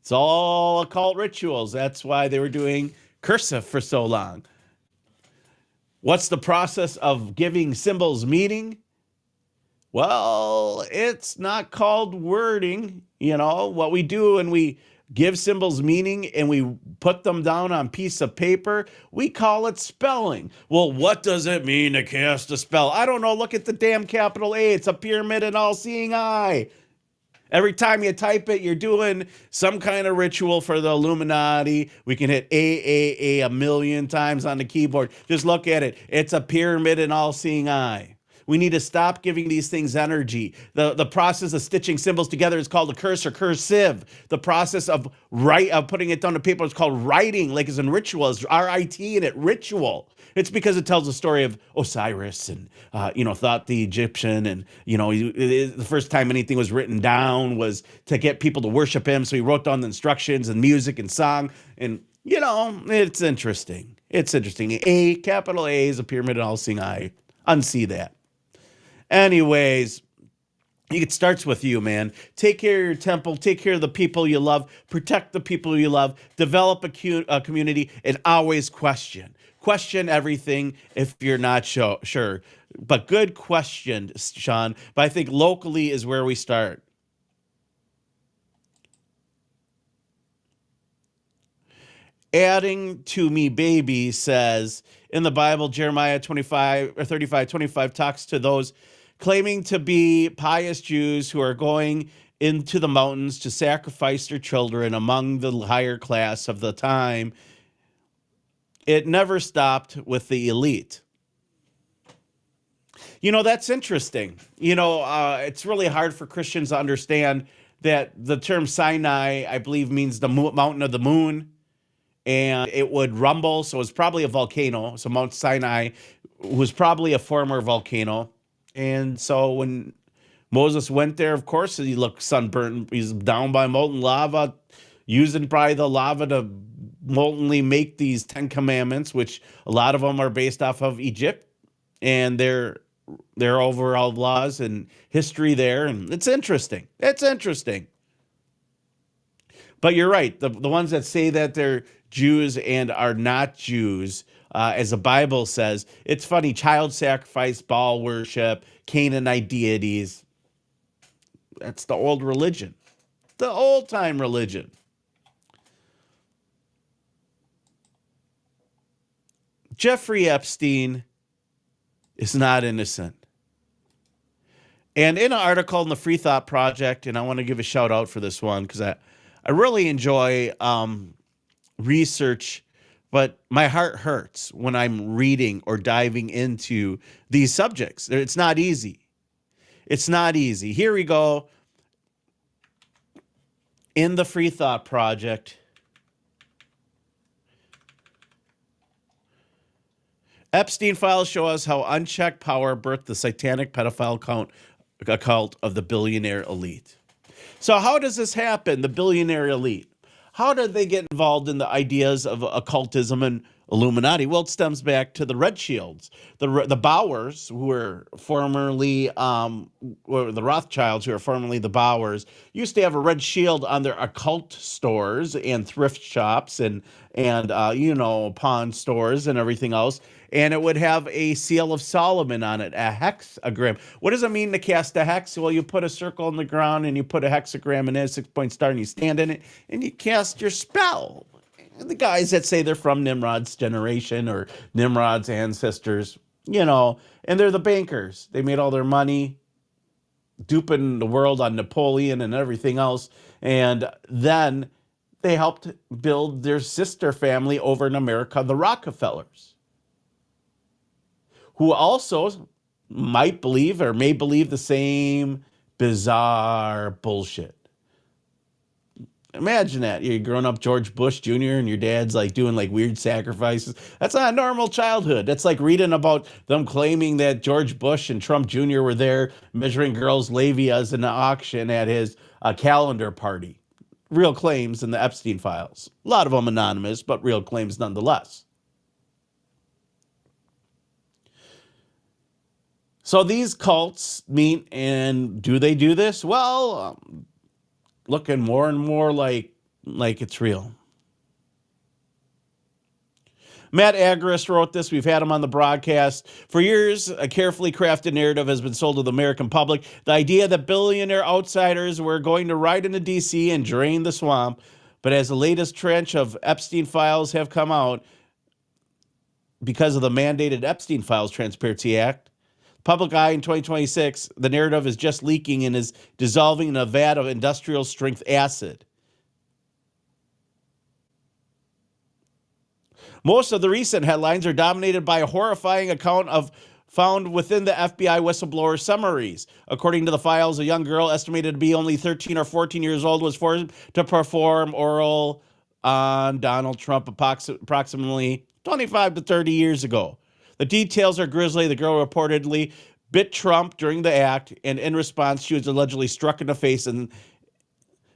It's all occult rituals. That's why they were doing cursive for so long. What's the process of giving symbols meaning? Well, it's not called wording. You know, what we do when we give symbols meaning and we put them down on a piece of paper, we call it spelling. Well, what does it mean to cast a spell? I don't know. Look at the damn capital A. It's a pyramid and all-seeing eye. Every time you type it, you're doing some kind of ritual for the Illuminati. We can hit A a million times on the keyboard. Just look at it. It's a pyramid and all-seeing eye. We need to stop giving these things energy. The process of stitching symbols together is called a curse or cursive. The process of putting it down to paper is called writing, like it's in ritual, is R-I-T in it, ritual. It's because it tells the story of Osiris and, thought the Egyptian. And, the first time anything was written down was to get people to worship him. So he wrote down the instructions and music and song. And, it's interesting. It's interesting. A, capital A is a pyramid and all-seeing eye. Unsee that. Anyways, it starts with you, man. Take care of your temple. Take care of the people you love. Protect the people you love. Develop a community and always question. Question everything if you're not sure. But good question, Sean. But I think locally is where we start. Adding to me, baby says in the Bible, Jeremiah 35:25 talks to those claiming to be pious Jews who are going into the mountains to sacrifice their children among the higher class of the time. It never stopped with the elite. That's interesting. It's really hard for Christians to understand that the term Sinai, I believe, means the mountain of the moon, and it would rumble. So it's probably a volcano. So Mount Sinai was probably a former volcano. And so when Moses went there, of course, he looked sunburnt. He's down by molten lava, using probably the lava to moltenly make these 10 commandments, which a lot of them are based off of Egypt and their overall laws and history there. And it's interesting. But you're right. The ones that say that they're Jews and are not Jews, as the Bible says, it's funny, child sacrifice, Baal worship, Canaanite deities. That's the old religion, the old time religion. Jeffrey Epstein is not innocent. And in an article in the Free Thought Project, and I want to give a shout out for this one because I really enjoy research, but my heart hurts when I'm reading or diving into these subjects. It's not easy. It's not easy. Here we go. In the Free Thought Project, Epstein files show us how unchecked power birthed the satanic pedophile cult of the billionaire elite. So how does this happen, the billionaire elite? How did they get involved in the ideas of occultism and Illuminati? Well, it stems back to the Red Shields. The Bowers, who were formerly, or the Rothschilds, who are formerly the Bowers, used to have a red shield on their occult stores and thrift shops and pawn stores and everything else. And it would have a seal of Solomon on it, a hexagram. What does it mean to cast a hex? Well, you put a circle in the ground and you put a hexagram in it, a 6-point star, and you stand in it and you cast your spell. And the guys that say they're from Nimrod's generation or Nimrod's ancestors, and they're the bankers. They made all their money duping the world on Napoleon and everything else. And then they helped build their sister family over in America, the Rockefellers, who also might believe or may believe the same bizarre bullshit. Imagine that. You're growing up George Bush Jr. and your dad's like doing like weird sacrifices. That's not a normal childhood. That's like reading about them claiming that George Bush and Trump Jr. were there measuring girls' labias in an auction at his calendar party. Real claims in the Epstein files. A lot of them anonymous, but real claims nonetheless. So these cults meet, and do they do this? Well, looking more and more like it's real. Matt Agorist wrote this. We've had him on the broadcast. For years, a carefully crafted narrative has been sold to the American public. The idea that billionaire outsiders were going to ride into D.C. and drain the swamp. But as the latest trench of Epstein files have come out, because of the mandated Epstein Files Transparency Act, public eye in 2026, the narrative is just leaking and is dissolving in a vat of industrial strength acid. Most of the recent headlines are dominated by a horrifying account found within the FBI whistleblower summaries. According to the files, a young girl estimated to be only 13 or 14 years old was forced to perform oral on Donald Trump approximately 25 to 30 years ago. The details are grisly. The girl reportedly bit Trump during the act, and in response, she was allegedly struck in the face. And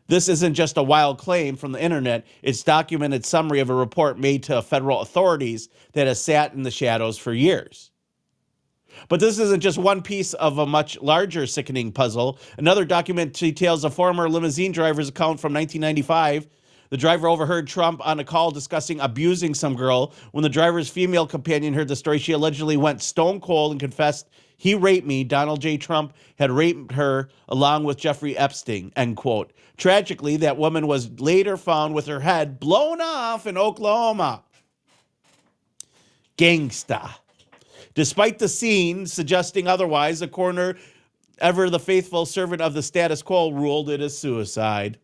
this isn't just a wild claim from the internet. It's documented summary of a report made to federal authorities that has sat in the shadows for years. But this isn't just one piece of a much larger sickening puzzle. Another document details a former limousine driver's account from 1995. The driver overheard Trump on a call discussing abusing some girl. When the driver's female companion heard the story, she allegedly went stone cold and confessed, "He raped me. Donald J. Trump had raped her along with Jeffrey Epstein," end quote. Tragically, that woman was later found with her head blown off in Oklahoma. Gangsta. Despite the scene suggesting otherwise, the coroner, ever the faithful servant of the status quo, ruled it as suicide.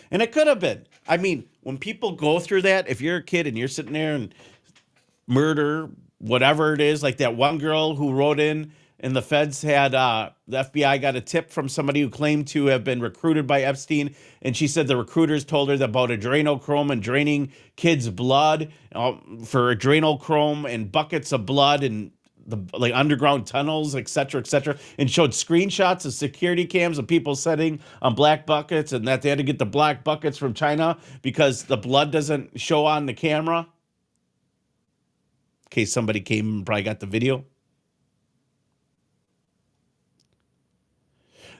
And it could have been. I mean, when people go through that, if you're a kid and you're sitting there and murder, whatever it is, like that one girl who wrote in and the feds had, the FBI got a tip from somebody who claimed to have been recruited by Epstein. And she said the recruiters told her about adrenochrome and draining kids' blood for adrenochrome and buckets of blood and the like underground tunnels, et cetera, and showed screenshots of security cams of people sitting on black buckets and that they had to get the black buckets from China because the blood doesn't show on the camera. In case somebody came and probably got the video.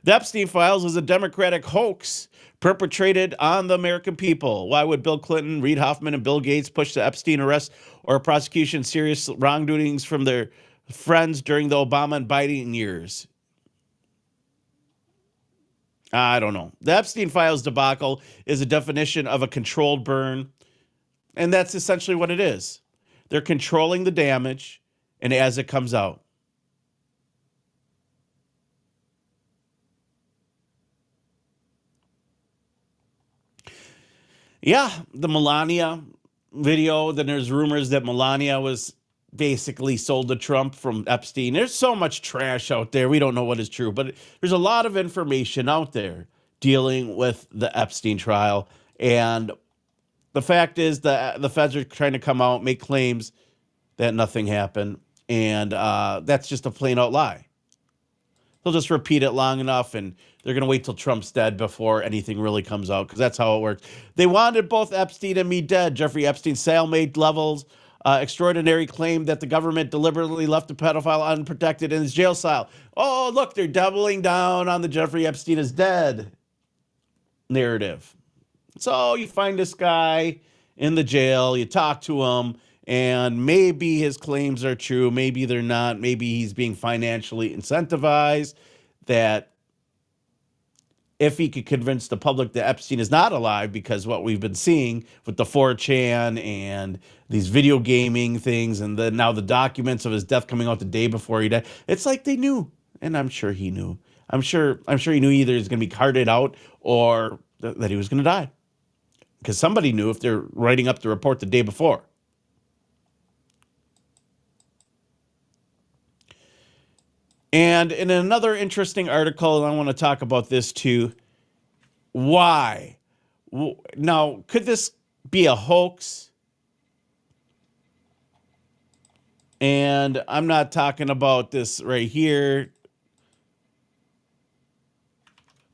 The Epstein Files is a Democratic hoax perpetrated on the American people. Why would Bill Clinton, Reid Hoffman, and Bill Gates push the Epstein arrest or prosecution serious wrongdoings from their friends during the Obama and Biden years? I don't know. The Epstein Files debacle is a definition of a controlled burn, and that's essentially what it is. They're controlling the damage, and as it comes out. Yeah, the Melania video, then there's rumors that Melania was basically sold to Trump from Epstein. There's so much trash out there. We don't know what is true, but there's a lot of information out there dealing with the Epstein trial. And the fact is that the feds are trying to come out, make claims that nothing happened. And that's just a plain out lie. They'll just repeat it long enough, and they're going to wait till Trump's dead before anything really comes out, because that's how it works. They wanted both Epstein and me dead. Jeffrey Epstein's Cellmate levels extraordinary claim that the government deliberately left the pedophile unprotected in his jail cell. Oh, look, they're doubling down on the Jeffrey Epstein is dead narrative. So you find this guy in the jail, you talk to him, and maybe his claims are true, maybe they're not, maybe he's being financially incentivized, that if he could convince the public that Epstein is not alive, because what we've been seeing with the 4chan and these video gaming things, and then now the documents of his death coming out the day before he died, it's like they knew, and I'm sure he knew. I'm sure he knew either he's going to be carted out or that he was going to die. because somebody knew if they're writing up the report the day before. And in another interesting article, and I want to talk about this too, why? Now, could this be a hoax? And I'm not talking about this right here.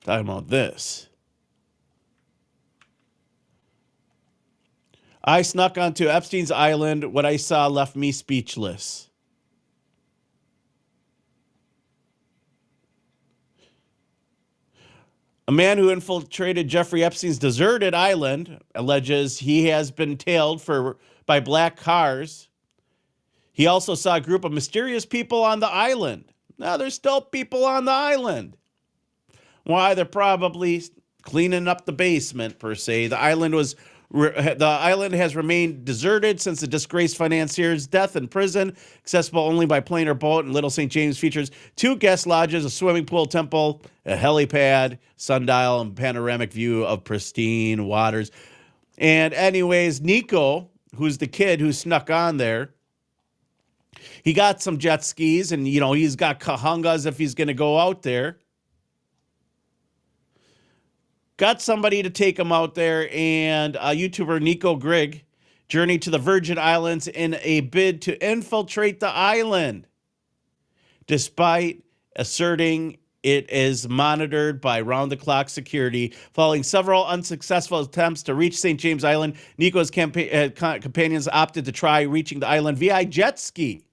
I'm talking about this. I snuck onto Epstein's island. What I saw left me speechless. A man who infiltrated Jeffrey Epstein's deserted island alleges he has been tailed by black cars. He also saw a group of mysterious people on the island. Now, there's still people on the island. Why? They're probably cleaning up the basement, per se. The island has remained deserted since the disgraced financier's death in prison, accessible only by plane or boat. And Little St. James features 2 guest lodges, a swimming pool, temple, a helipad, sundial, and panoramic view of pristine waters. And anyways, Nico, who's the kid who snuck on there, he got some jet skis, and, he's got kahungas if he's going to go out there. Got somebody to take him out there, and YouTuber Nico Grigg journeyed to the Virgin Islands in a bid to infiltrate the island, despite asserting it is monitored by round-the-clock security. Following several unsuccessful attempts to reach St. James Island, Nico's companions opted to try reaching the island via jet ski.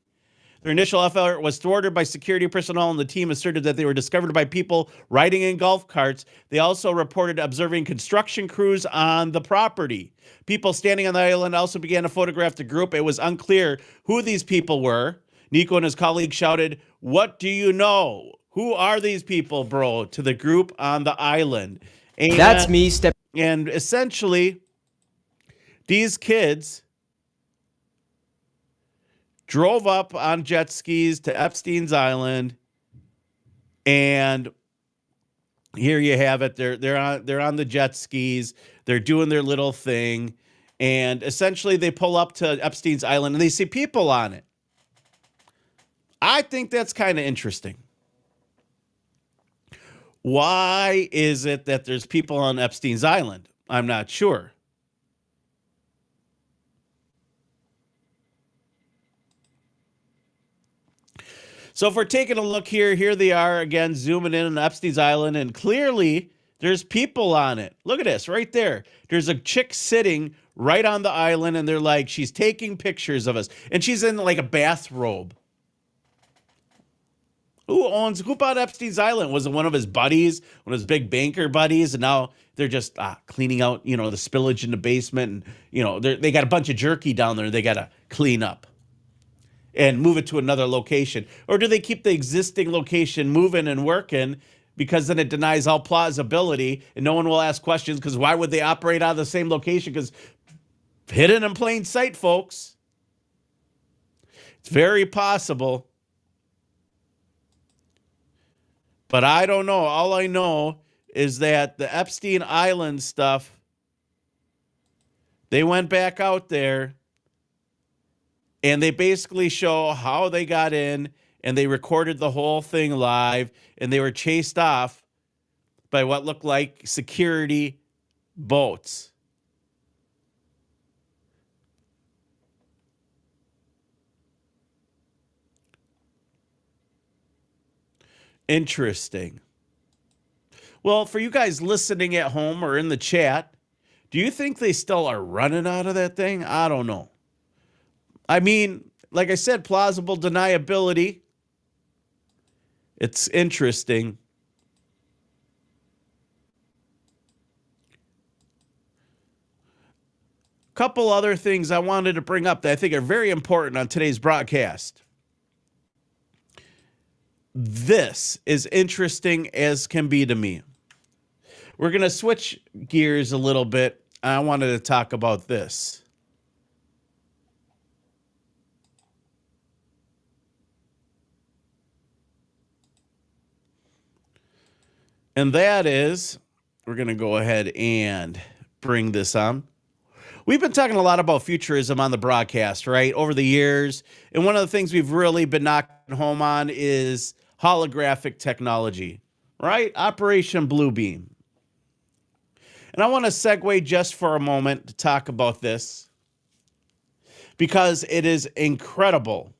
Their initial effort was thwarted by security personnel, and the team asserted that they were discovered by people riding in golf carts. They also reported observing construction crews on the property. People standing on the island also began to photograph the group. It was unclear who these people were. Nico and his colleague shouted, "What do you know? Who are these people, bro?" to the group on the island. And that's me. And essentially, these kids drove up on jet skis to Epstein's Island, and here you have it. They're on the jet skis. They're doing their little thing, and essentially they pull up to Epstein's Island and they see people on it. I think that's kind of interesting. Why is it that there's people on Epstein's Island? I'm not sure. So if we're taking a look here they are again, zooming in on Epstein's Island, and clearly there's people on it. Look at this right there. There's a chick sitting right on the island, and they're like, she's taking pictures of us, and she's in like a bathrobe. Who bought Epstein's Island? Was it one of his buddies, one of his big banker buddies? And now they're just cleaning out, the spillage in the basement, and they got a bunch of jerky down there they got to clean up and move it to another location? Or do they keep the existing location moving and working, because then it denies all plausibility and no one will ask questions? Because why would they operate out of the same location? Because hidden in plain sight, folks. It's very possible. But I don't know. All I know is that the Epstein Island stuff, they went back out there, and they basically show how they got in, and they recorded the whole thing live, and they were chased off by what looked like security boats. Interesting. Well, for you guys listening at home or in the chat, do you think they still are running out of that thing? I don't know. I mean, like I said, plausible deniability. It's interesting. Couple other things I wanted to bring up that I think are very important on today's broadcast. This is interesting as can be to me. We're going to switch gears a little bit. I wanted to talk about this. And that is, we're going to go ahead and bring this on. We've been talking a lot about futurism on the broadcast, right, over the years. And one of the things we've really been knocking home on is holographic technology, right? Operation Bluebeam. And I want to segue just for a moment to talk about this because it is incredible.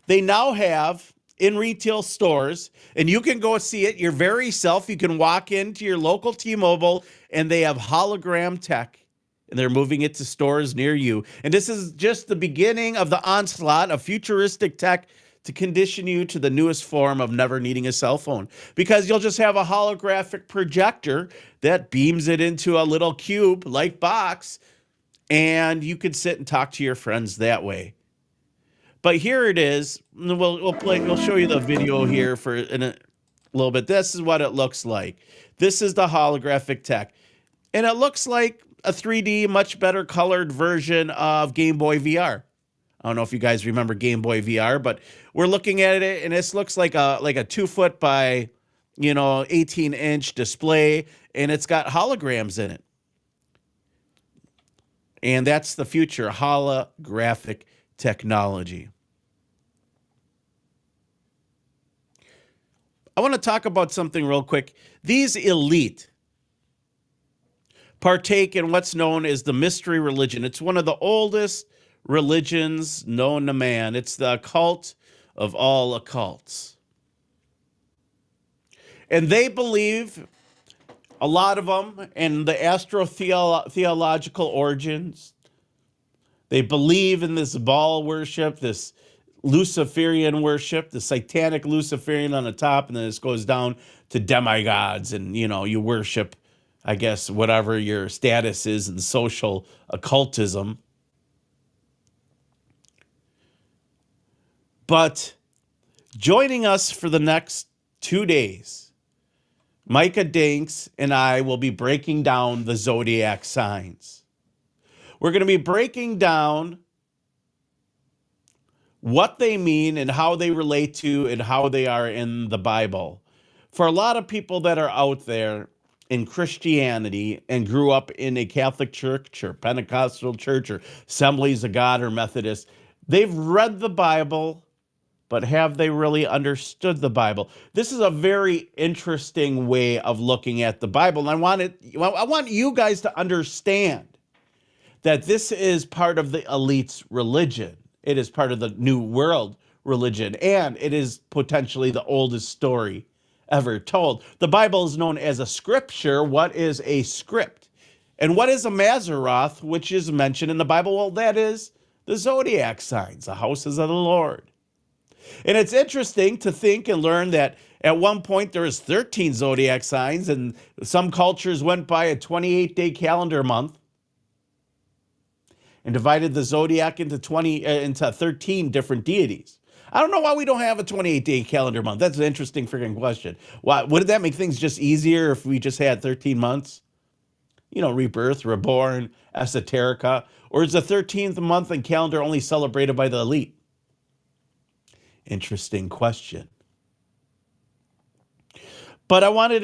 They now have in retail stores, and you can go see it your very self. You can walk into your local T-Mobile, and they have hologram tech, and they're moving it to stores near you. And this is just the beginning of the onslaught of futuristic tech to condition you to the newest form of never needing a cell phone, because you'll just have a holographic projector that beams it into a little cube-like box, and you can sit and talk to your friends that way. But here it is. We'll show you the video here in a little bit. This is what it looks like. This is the holographic tech. And it looks like a 3D, much better colored version of Game Boy VR. I don't know if you guys remember Game Boy VR, but we're looking at it, and this looks like a 2 foot by 18-inch display, and it's got holograms in it. And that's the future, holographic technology. I want to talk about something real quick. These elite partake in what's known as the mystery religion. It's one of the oldest religions known to man. It's the occult of all occults. And they believe, a lot of them, in the astrotheological origins. They believe in this Baal worship, this Luciferian worship, the satanic Luciferian on the top, and then this goes down to demigods, and you worship, I guess, whatever your status is in social occultism. But joining us for the next 2 days, Micah Dinks and I will be breaking down the zodiac signs. We're going to be breaking down what they mean and how they relate to and how they are in the Bible. For a lot of people that are out there in Christianity and grew up in a Catholic church or Pentecostal church or Assemblies of God or Methodist, they've read the Bible, but have they really understood the Bible? This is a very interesting way of looking at the Bible. And I want you guys to understand that this is part of the elite's religion. It is part of the New World religion, and it is potentially the oldest story ever told. The Bible is known as a scripture. What is a script? And what is a Mazzaroth, which is mentioned in the Bible? Well, that is the zodiac signs, the houses of the Lord. And it's interesting to think and learn that at one point there was 13 zodiac signs, and some cultures went by a 28-day calendar month and divided the zodiac into 13 different deities. I don't know why we don't have a 28-day calendar month. That's an interesting freaking question. Why wouldn't that make things just easier if we just had 13 months? Rebirth, reborn, esoterica. Or is the 13th month and calendar only celebrated by the elite? Interesting question. But I wanted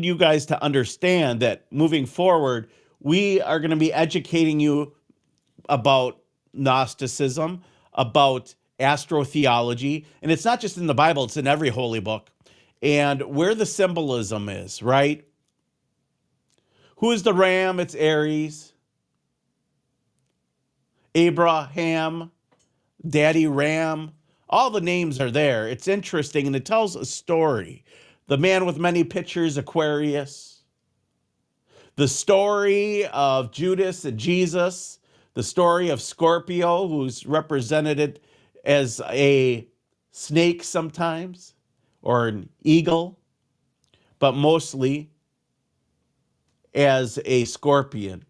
you guys to understand that moving forward, we are going to be educating you about Gnosticism, about astrotheology, and it's not just in the Bible, it's in every holy book, and where the symbolism is, right? Who is the ram? It's Aries. Abraham, Daddy Ram, all the names are there. It's interesting, and it tells a story. The man with many pictures, Aquarius. The story of Judas and Jesus. The story of Scorpio, who's represented as a snake sometimes, or an eagle, but mostly as a scorpion.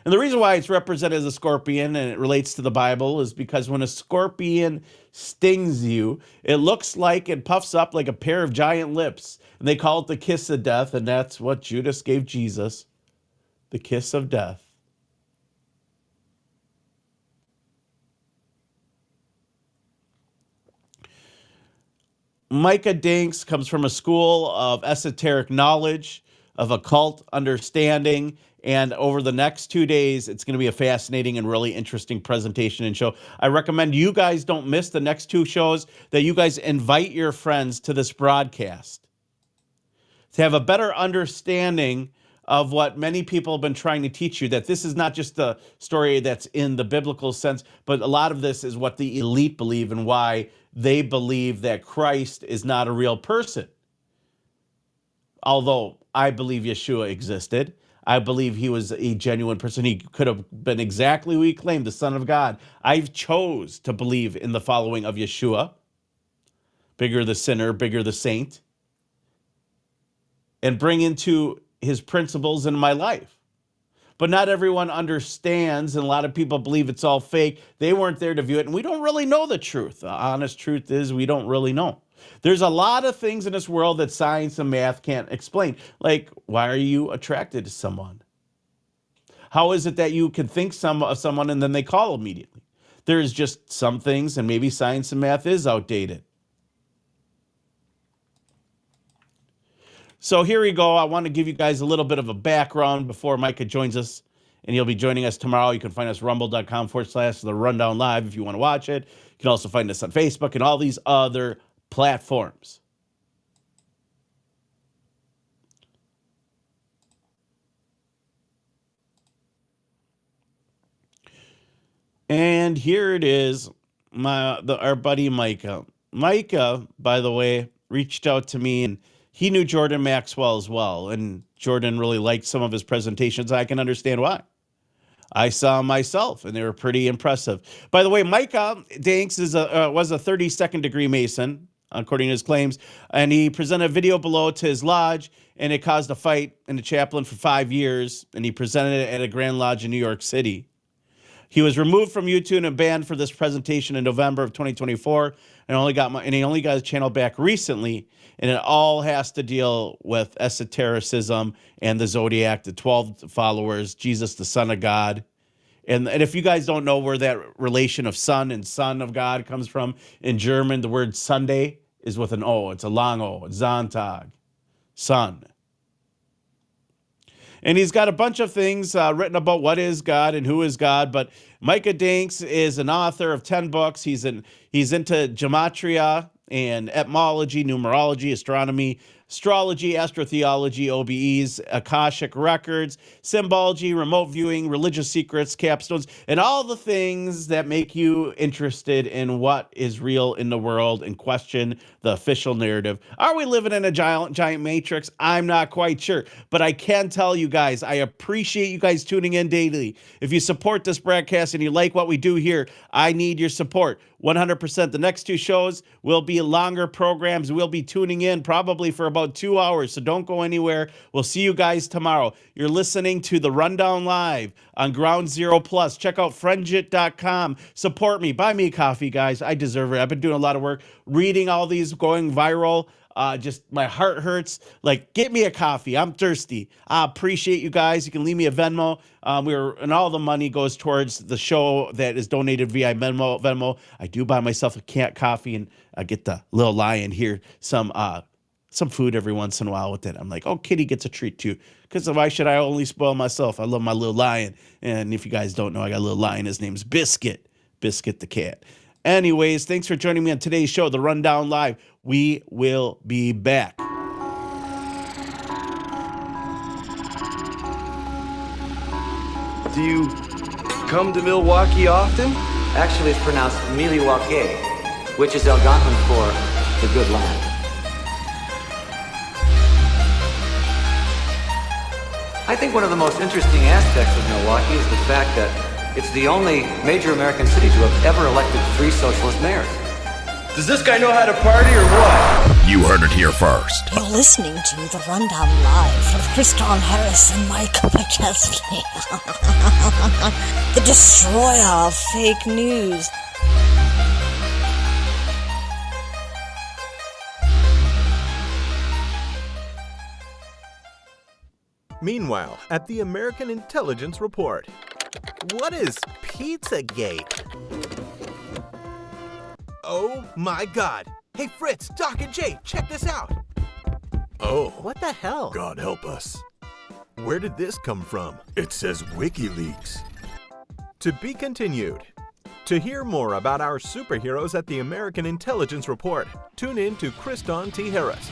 And the reason why it's represented as a scorpion and it relates to the Bible is because when a scorpion stings you, it looks like it puffs up like a pair of giant lips. And they call it the kiss of death, and that's what Judas gave Jesus, the kiss of death. Micah Dinks comes from a school of esoteric knowledge, of occult understanding, And over the next 2 days, it's going to be a fascinating and really interesting presentation and show. I recommend you guys don't miss the next 2 shows, that you guys invite your friends to this broadcast to have a better understanding of what many people have been trying to teach you, that this is not just the story that's in the biblical sense, but a lot of this is what the elite believe and why they believe that Christ is not a real person. Although I believe Yeshua existed. I believe he was a genuine person. He could have been exactly who he claimed, the Son of God. I've chose to believe in the following of Yeshua. Bigger the sinner, bigger the saint. And bring into his principles in my life. But not everyone understands, and a lot of people believe it's all fake. They weren't there to view it, and we don't really know the truth. The honest truth is we don't really know. There's a lot of things in this world that science and math can't explain. Like, why are you attracted to someone? How is it that you can think of someone and then they call immediately? There's just some things, and maybe science and math is outdated. So here we go. I want to give you guys a little bit of a background before Micah joins us, and he'll be joining us tomorrow. You can find us rumble.com/The Rundown Live if you want to watch it. You can also find us on Facebook and all these other platforms. And here it is, our buddy Micah. Micah, by the way, reached out to me, and he knew Jordan Maxwell as well, and Jordan really liked some of his presentations. I can understand why. I saw them myself, and they were pretty impressive. By the way, Micah Danks was a 32nd degree Mason, according to his claims, and he presented a video below to his lodge, and it caused a fight in the chaplain for 5 years, and he presented it at a Grand Lodge in New York City. He was removed from YouTube and banned for this presentation in November of 2024, and he only got his channel back recently, and it all has to deal with esotericism and the Zodiac, the 12 followers, Jesus, the Son of God. And if you guys don't know where that relation of son and son of God comes from, in German, the word Sunday is with an O. It's a long O. It's Sonntag, son. And he's got a bunch of things written about what is God and who is God. But Micah Danks is an author of 10 books. He's into gematria and etymology, numerology, astronomy, astrology, astrotheology, OBEs, Akashic records, symbology, remote viewing, religious secrets, capstones, and all the things that make you interested in what is real in the world and question the official narrative. Are we living in a giant matrix? I'm not quite sure, but I can tell you guys, I appreciate you guys tuning in daily. If you support this broadcast and you like what we do here, I need your support. 100%. The next 2 shows will be longer programs. We'll be tuning in probably for about 2 hours, so don't go anywhere. We'll see you guys tomorrow. You're listening to The Rundown Live on Ground Zero Plus. Check out friendjit.com. Support me. Buy me a coffee, guys. I deserve it. I've been doing a lot of work, reading all these, going viral. Just my heart hurts. Like, get me a coffee. I'm thirsty. I appreciate you guys. You can leave me a Venmo. And all the money goes towards the show that is donated via Venmo. I do buy myself a cat coffee, and I get the little lion here some food every once in a while with it. I'm like, oh, Kitty gets a treat too. Because why should I only spoil myself? I love my little lion. And if you guys don't know, I got a little lion. His name's Biscuit. Biscuit the cat. Anyways, thanks for joining me on today's show, The Rundown Live. We will be back. Do you come to Milwaukee often? Actually, it's pronounced Milwaukee, which is Algonquin for the good land. I think one of the most interesting aspects of Milwaukee is the fact that it's the only major American city to have ever elected 3 socialist mayors. Does this guy know how to party or what? You heard it here first. You're listening to The Rundown Live with Kriston Harris and Mike Chesley. The destroyer of fake news. Meanwhile, at the American Intelligence Report. What is Pizzagate? Oh my God. Hey Fritz, Doc and Jay, check this out. Oh. What the hell? God help us. Where did this come from? It says WikiLeaks. To be continued. To hear more about our superheroes at the American Intelligence Report, tune in to Kriston T. Harris.